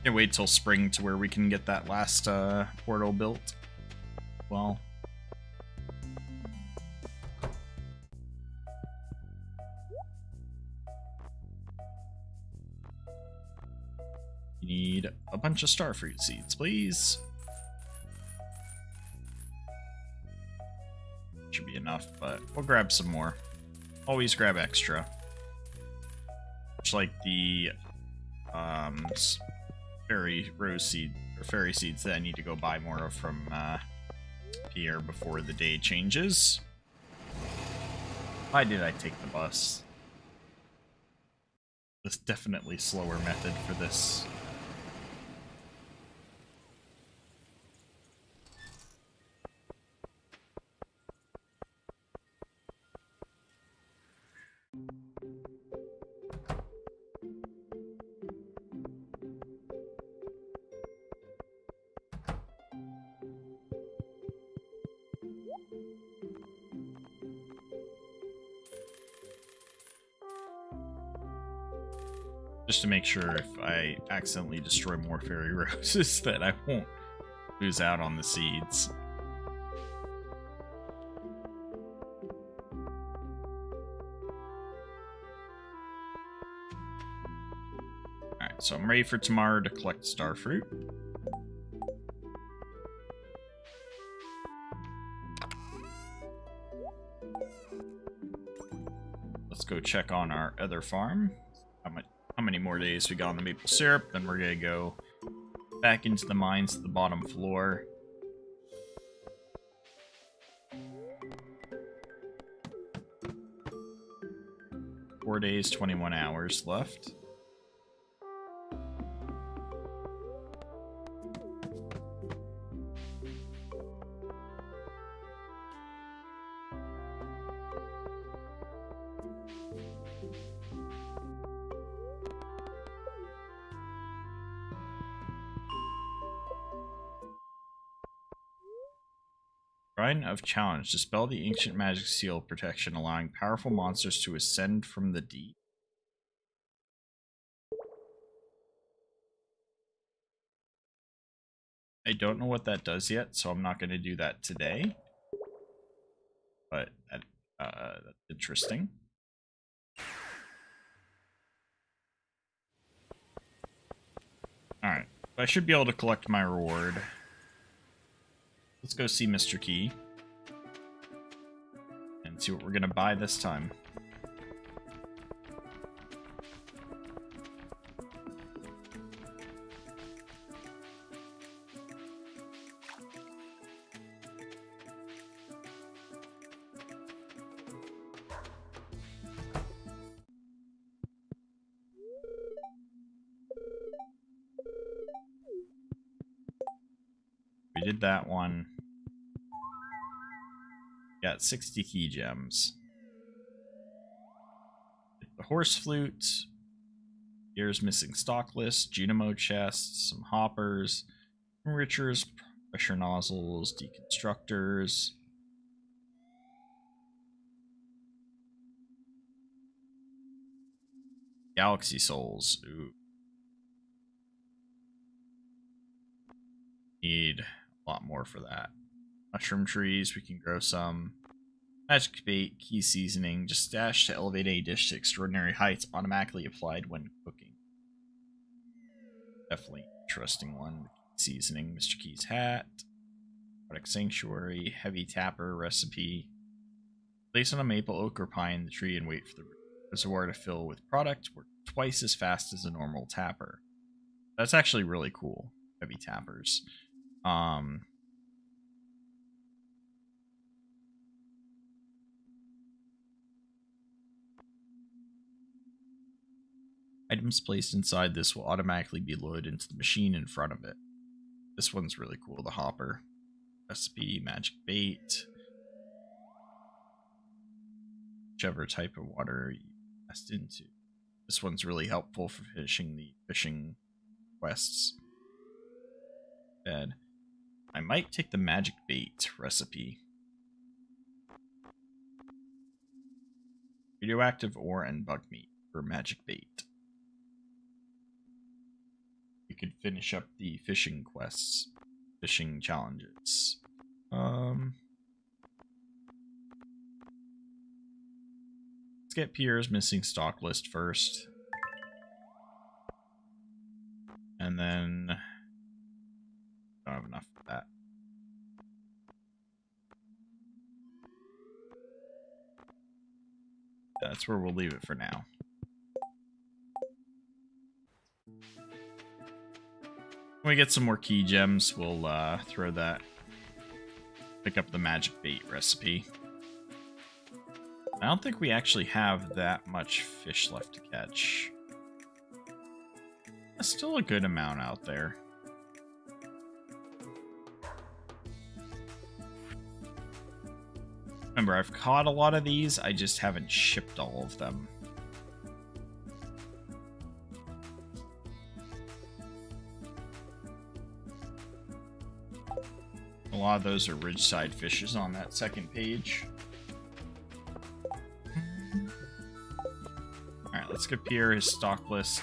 Can't wait till spring to where we can get that last portal built. Well, you need a bunch of starfruit seeds, please. Should be enough, but we'll grab some more. Always grab extra. Much like the fairy rose seed or fairy seeds that I need to go buy more of from Pierre before the day changes. Why did I take the bus? This definitely slower method for this. Just to make sure if I accidentally destroy more fairy roses that I won't lose out on the seeds. Alright, so I'm ready for tomorrow to collect starfruit. Let's go check on our other farm. How many more days we got on the maple syrup, then we're gonna go back into the mines to the bottom floor. Four days, 21 hours left. Shrine of Challenge. Dispel the ancient magic seal protection, allowing powerful monsters to ascend from the deep. I don't know what that does yet, so I'm not going to do that today. But that's interesting. Alright, I should be able to collect my reward. Let's go see Mr. Key. And see what we're going to buy this time. We did that one. Got 60 key gems. The horse flute. Here's missing stock list. Junimo chests. Some hoppers. Enrichers. Pressure nozzles. Deconstructors. Galaxy souls. Ooh. Need a lot more for that. Mushroom trees, we can grow some. Magic bait, key seasoning, just dash to elevate a dish to extraordinary heights, automatically applied when cooking. Definitely interesting one. Seasoning, Mr. Key's hat, product sanctuary, heavy tapper recipe. Place on a maple, oak, or pine in the tree and wait for the reservoir to fill with product. Work twice as fast as a normal tapper. That's actually really cool. Heavy tappers. Items placed inside this will automatically be loaded into the machine in front of it. This one's really cool, the hopper. Recipe, magic bait. Whichever type of water you cast into. This one's really helpful for fishing the fishing quests. Bed. I might take the magic bait recipe. Radioactive ore and bug meat for magic bait. You could finish up the fishing quests, fishing challenges. Let's get Pierre's missing stock list first. And then don't have enough for that. That's where we'll leave it for now. When we get some more key gems, we'll throw that. Pick up the magic bait recipe. I don't think we actually have that much fish left to catch. That's still a good amount out there. Remember, I've caught a lot of these, I just haven't shipped all of them. A lot of those are Ridgeside fishes on that second page. Alright, let's get Pierre his stock list.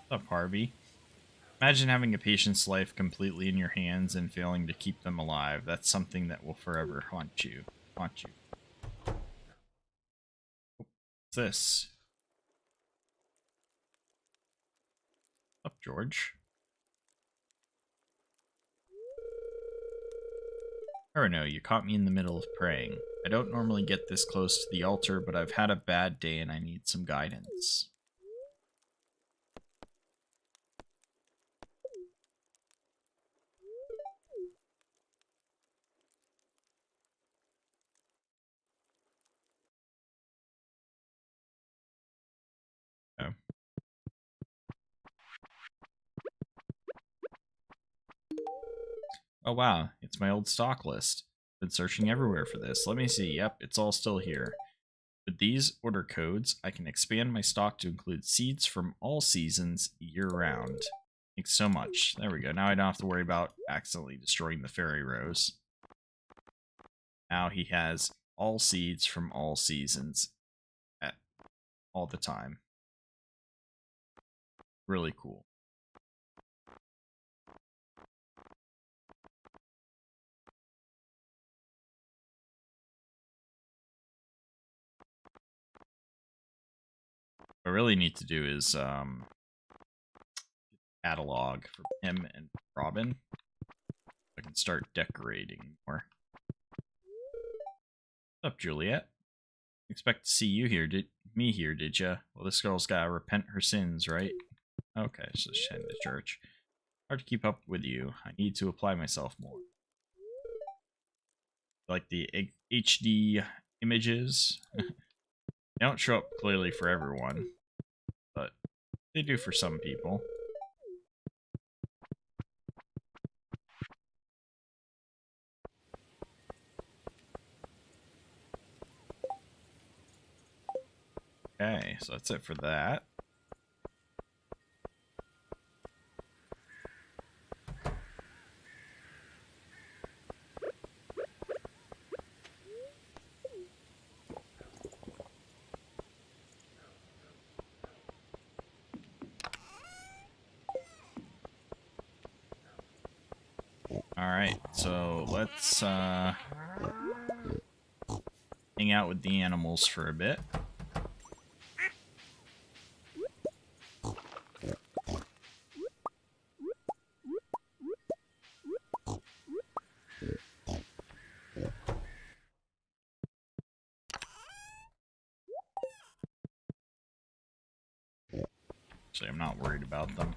What's up, Harvey? Imagine having a patient's life completely in your hands and failing to keep them alive. That's something that will forever haunt you. What's this? What's up, George? Oh no, you caught me in the middle of praying. I don't normally get this close to the altar, but I've had a bad day and I need some guidance. Oh. Oh wow, it's my old stock list. Been searching everywhere for this. Let me see. Yep, it's all still here. With these order codes, I can expand my stock to include seeds from all seasons year-round. Thanks so much. There we go. Now I don't have to worry about accidentally destroying the fairy rose. Now he has all seeds from all seasons at all the time. Really cool. What I really need to do is catalog for him and Robin. I can start decorating more. What's up, Juliet? Expect to see you here, did ya? Well, this girl's gotta repent her sins, right? Okay, so she's heading to church. Hard to keep up with you. I need to apply myself more. Like the HD images. They don't show up clearly for everyone, but they do for some people. Okay, so that's it for that. Alright, so let's hang out with the animals for a bit. So I'm not worried about them.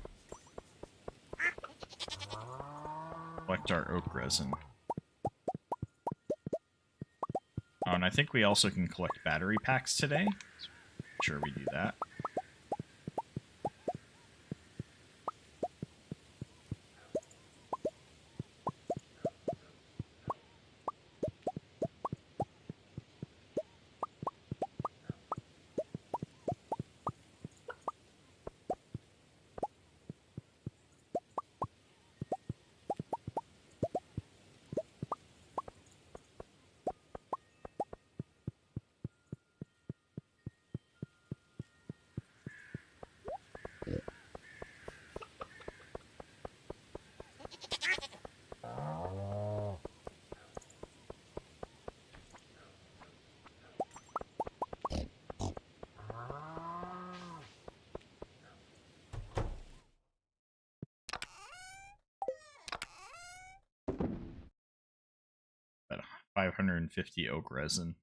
Collect our oak resin. Oh, and I think we also can collect battery packs today. Sure, we do that. About 550 oak resin.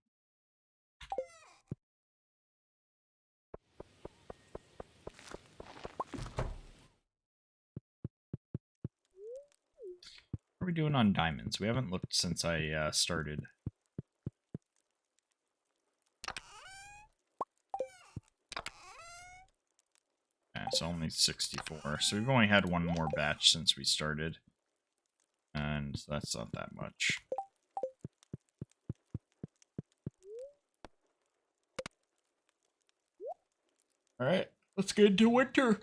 What are we doing on diamonds? We haven't looked since I started. Yeah, it's only 64. So we've only had one more batch since we started. And that's not that much. Alright, let's get into winter.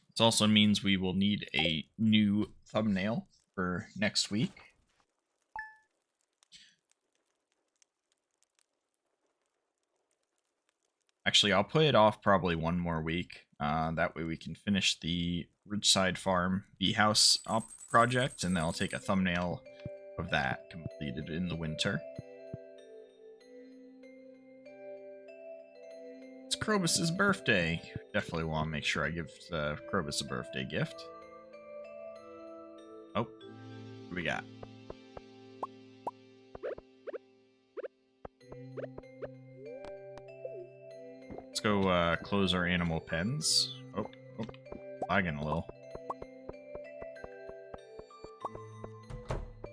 This also means we will need a new thumbnail for next week. Actually, I'll put it off probably one more week. That way we can finish the Ridgeside Farm bee house up project, and then I'll take a thumbnail of that completed in the winter. It's Krobus's birthday. Definitely want to make sure I give Krobus a birthday gift. Oh, what do we got? Let's go close our animal pens. Oh, lagging a little.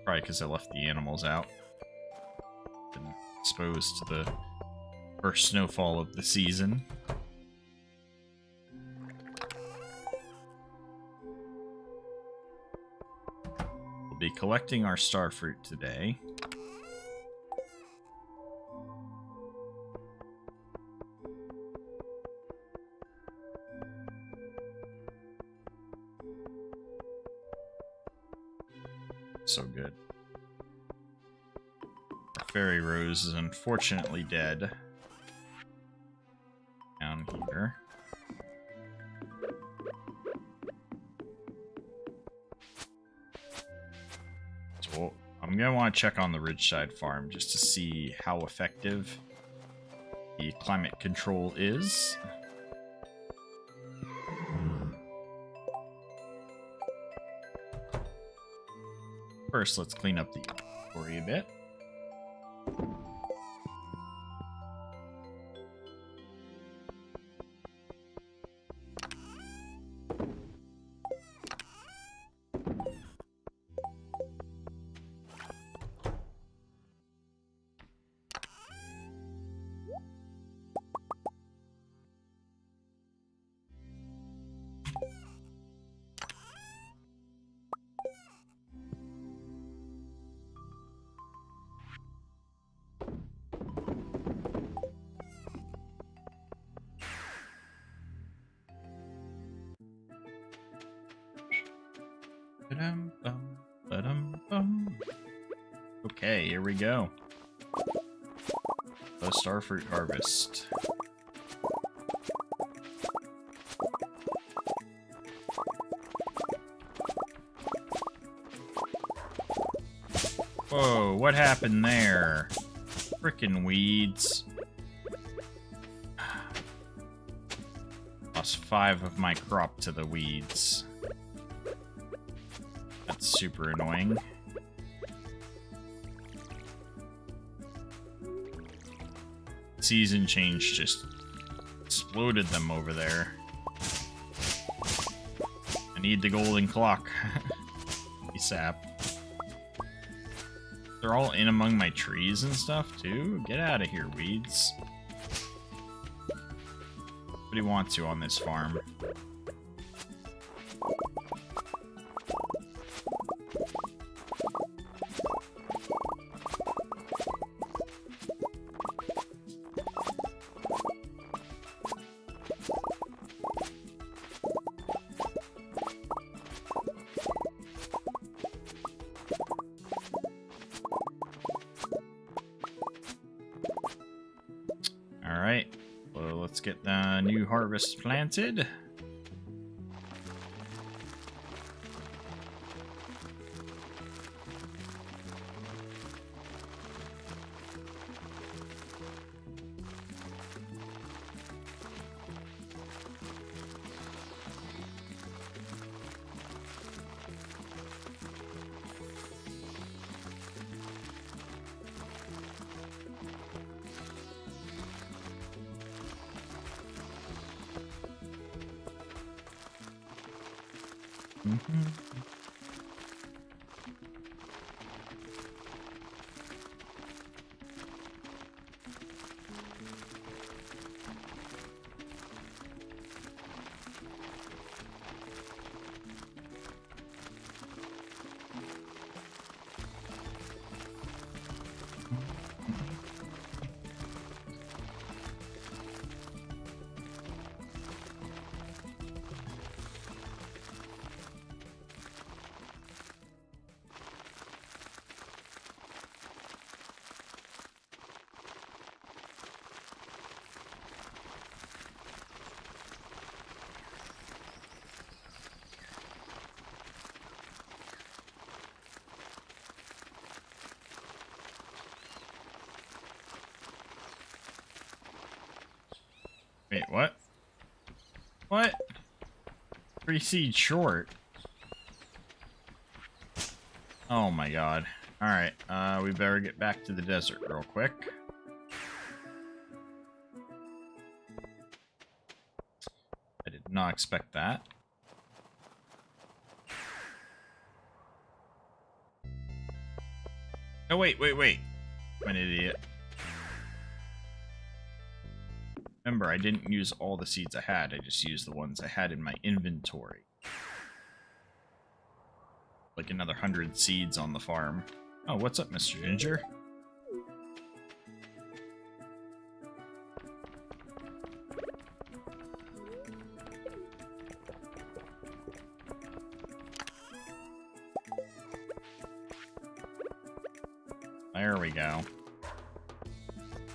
Probably because I left the animals out. Been exposed to the first snowfall of the season. We'll be collecting our starfruit today. So good. Our fairy rose is unfortunately dead. Down here. So I'm gonna want to check on the Ridgeside farm just to see how effective the climate control is. First, let's clean up the inventory a bit. Okay, here we go. The starfruit harvest. Whoa, what happened there? Frickin' weeds. Lost 5 of my crop to the weeds. That's super annoying. Season change just exploded them over there. I need the golden clock. ASAP. They're all in among my trees and stuff, too? Get out of here, weeds. What do you want to on this farm? Alright, well, let's get the new harvest planted. Wait, what? What? 3 seed short. Oh my god. Alright, we better get back to the desert real quick. I did not expect that. Oh, wait. I'm an idiot. Remember, I didn't use all the seeds I had, I just used the ones I had in my inventory. Like another 100 seeds on the farm. Oh, what's up, Mr. Ginger? There we go.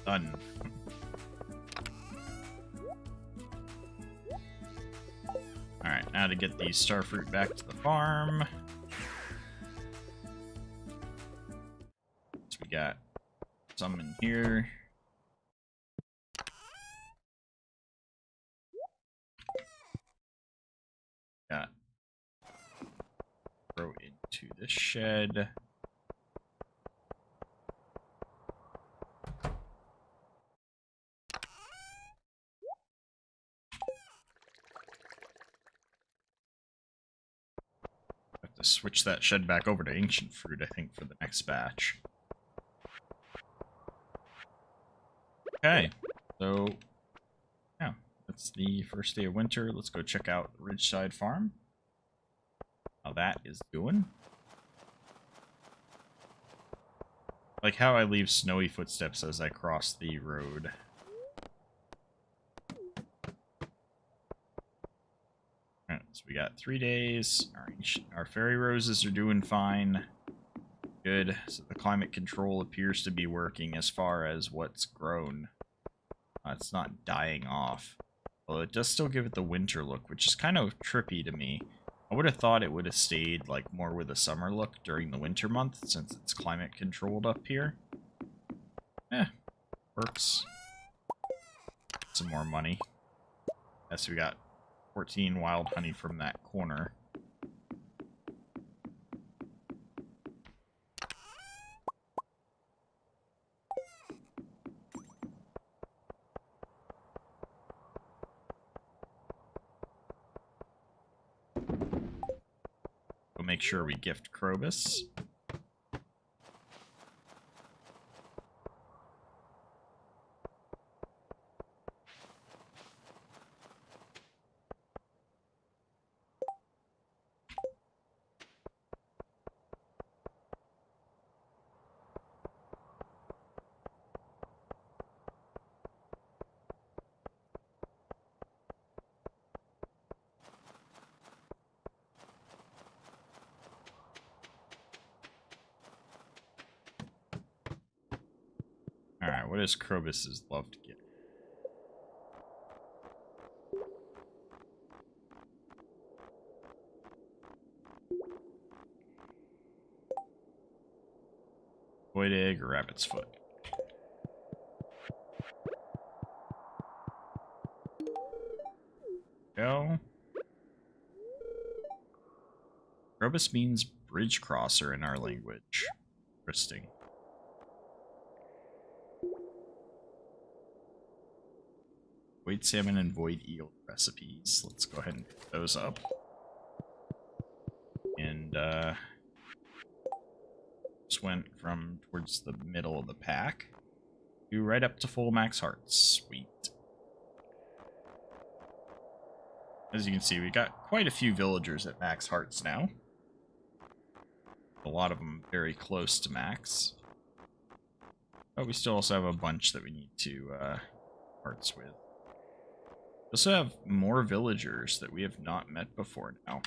Done. Alright, now to get the starfruit back to the farm. So we got some in here. Got throw into this shed. To switch that shed back over to ancient fruit, I think, for the next batch. Okay, so yeah, that's the first day of winter. Let's go check out Ridgeside Farm. How that is doing. Like how I leave snowy footsteps as I cross the road. Alright, so we got 3 days. Our fairy roses are doing fine. Good. So the climate control appears to be working as far as what's grown. It's not dying off. Although it does still give it the winter look, which is kind of trippy to me. I would have thought it would have stayed like more with a summer look during the winter month since it's climate controlled up here. Works. Some more money. Yes, we got 14 wild honey from that corner. We'll make sure we gift Krobus. Alright, what does Krobus's love to get? Void egg or rabbit's foot? Go. Krobus means bridge crosser in our language. Interesting. Void salmon and void eel recipes. Let's go ahead and pick those up. And just went from towards the middle of the pack to right up to full max hearts. Sweet. As you can see, we got quite a few villagers at max hearts now. A lot of them very close to max. But we still also have a bunch that we need to hearts with. We also have more villagers that we have not met before now.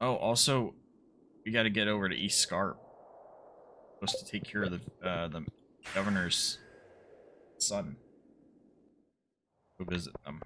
Oh, also, we got to get over to East Scarp. Supposed to take care of the governor's son. Go visit them.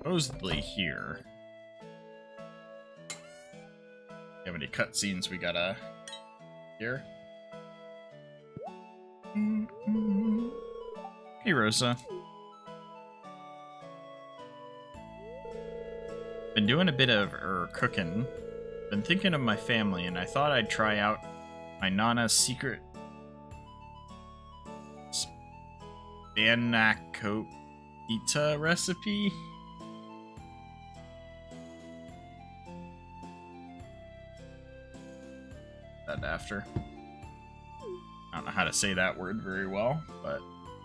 Supposedly here. Have any cutscenes we gotta hear? Hey, Rosa. Been doing a bit of cooking. Been thinking of my family, and I thought I'd try out my Nana's secret spanakopita recipe. That after. I don't know how to say that word very well, but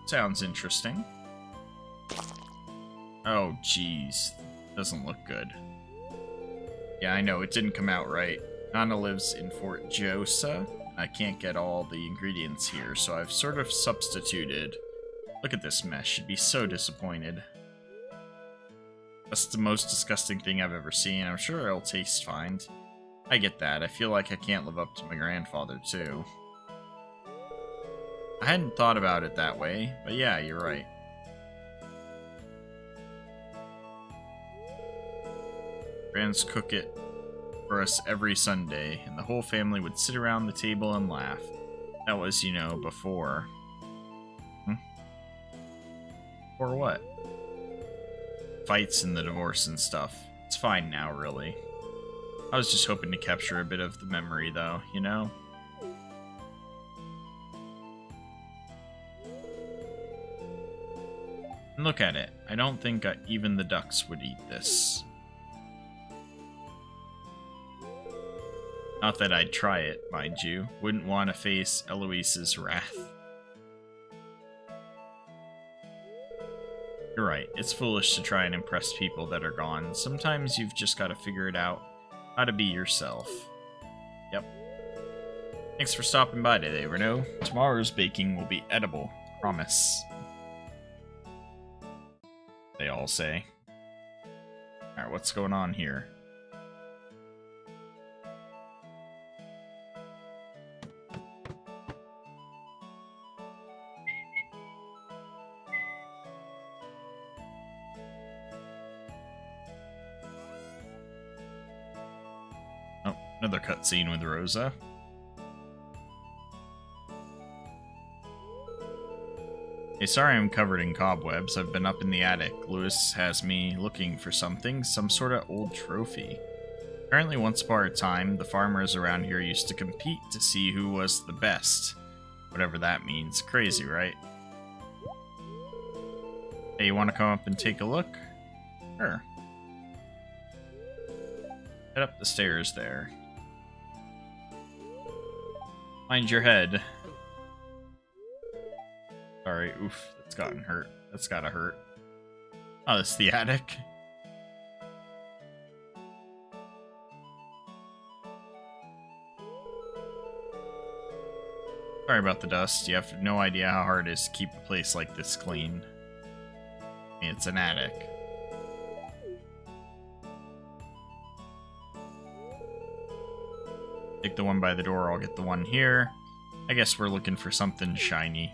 sounds interesting. Oh, jeez. Doesn't look good. Yeah, I know, it didn't come out right. Nana lives in Fort Josa. I can't get all the ingredients here, so I've sort of substituted. Look at this mess. She'd be so disappointed. That's the most disgusting thing I've ever seen. I'm sure it'll taste fine. I get that. I feel like I can't live up to my grandfather, too. I hadn't thought about it that way, but yeah, you're right. Grand's cook it for us every Sunday, and the whole family would sit around the table and laugh. That was, you know, before. Or what? Fights and the divorce and stuff. It's fine now, really. I was just hoping to capture a bit of the memory, though, you know? And look at it. I don't think even the ducks would eat this. Not that I'd try it, mind you. Wouldn't want to face Eloise's wrath. You're right. It's foolish to try and impress people that are gone. Sometimes you've just got to figure it out how to be yourself. Yep. Thanks for stopping by today, Renault. Tomorrow's baking will be edible. Promise. They all say. Alright, what's going on here? Oh, another cutscene with Rosa. Hey, sorry I'm covered in cobwebs. I've been up in the attic. Lewis has me looking for something, some sort of old trophy. Apparently once upon a time, the farmers around here used to compete to see who was the best. Whatever that means. Crazy, right? Hey, you want to come up and take a look? Sure. Head up the stairs there. Mind your head. Sorry, oof, that's gotten hurt. That's gotta hurt. Oh, that's the attic. Sorry about the dust. You have no idea how hard it is to keep a place like this clean. I mean, it's an attic. Take the one by the door, I'll get the one here. I guess we're looking for something shiny.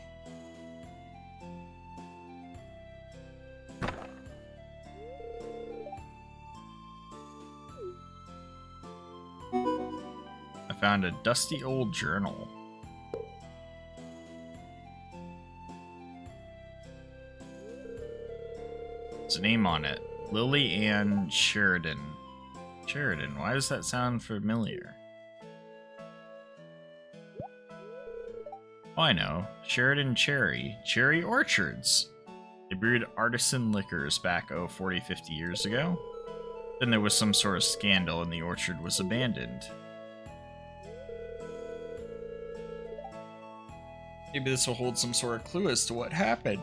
I found a dusty old journal. There's a name on it. Lily Ann Sheridan. Sheridan, why does that sound familiar? Oh, I know. Sheridan Cherry. Cherry Orchards. They brewed artisan liquors back, 40, 50 years ago. Then there was some sort of scandal and the orchard was abandoned. Maybe this will hold some sort of clue as to what happened.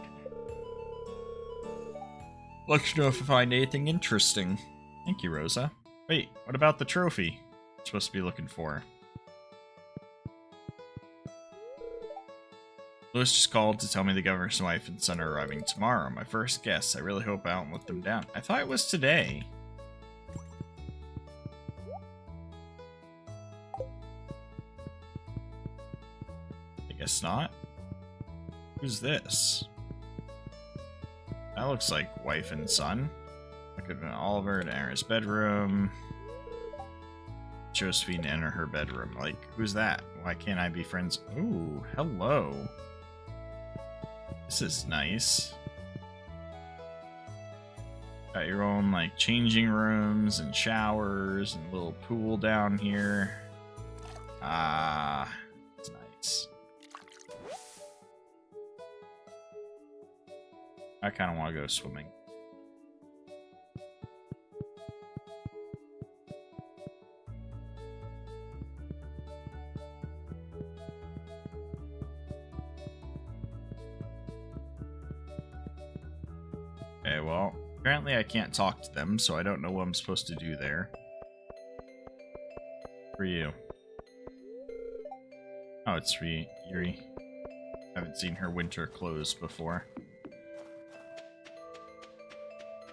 Let you know if I find anything interesting. Thank you, Rosa. Wait, what about the trophy? I'm supposed to be looking for. Lewis just called to tell me the governor's wife and son are arriving tomorrow. My first guess. I really hope I don't let them down. I thought it was today. I guess not. Who's this? That looks like wife and son. I could have been Oliver to enter his bedroom. Josephine to enter her bedroom. Like, who's that? Why can't I be friends? Ooh, hello. This is nice. Got your own, like, changing rooms and showers and a little pool down here. Ah, it's nice. I kind of want to go swimming. Okay, well, apparently I can't talk to them, so I don't know what I'm supposed to do there. For you. Oh, it's Yuri. Haven't seen her winter clothes before.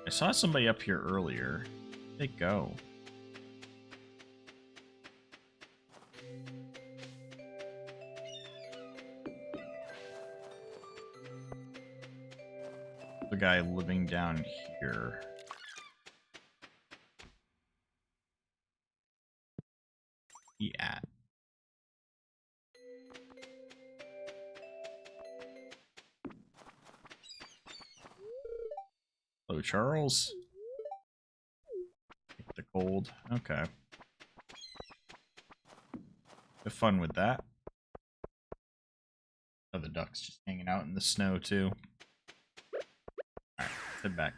I saw somebody up here earlier. Where'd they go? The guy living down here. He at? Hello, Charles. Take the cold. Okay. Have fun with that. Oh, the duck's just hanging out in the snow, too. Alright, let's head back.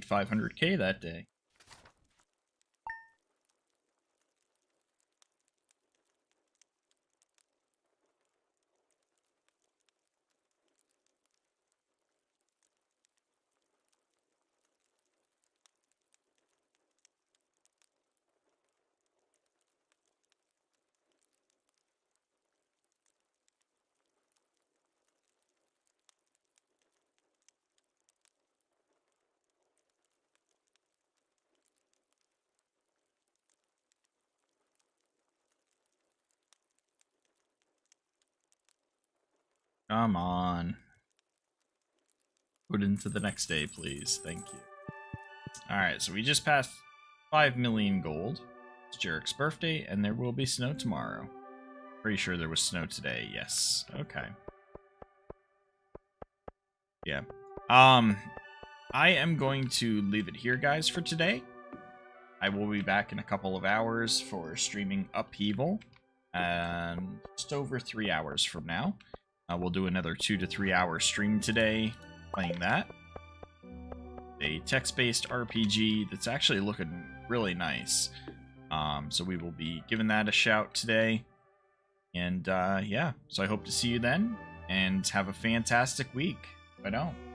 500k that day. Come on. Put into the next day, please. Thank you. Alright, so we just passed 5 million gold. It's Jarek's birthday, and there will be snow tomorrow. Pretty sure there was snow today. Yes. Okay. Yeah. I am going to leave it here, guys, for today. I will be back in a couple of hours for streaming Upheaval. And just over 3 hours from now. We'll do another 2 to 3 hour stream today, playing that. A text-based RPG that's actually looking really nice. So we will be giving that a shout today. And yeah, so I hope to see you then, and have a fantastic week. If I don't.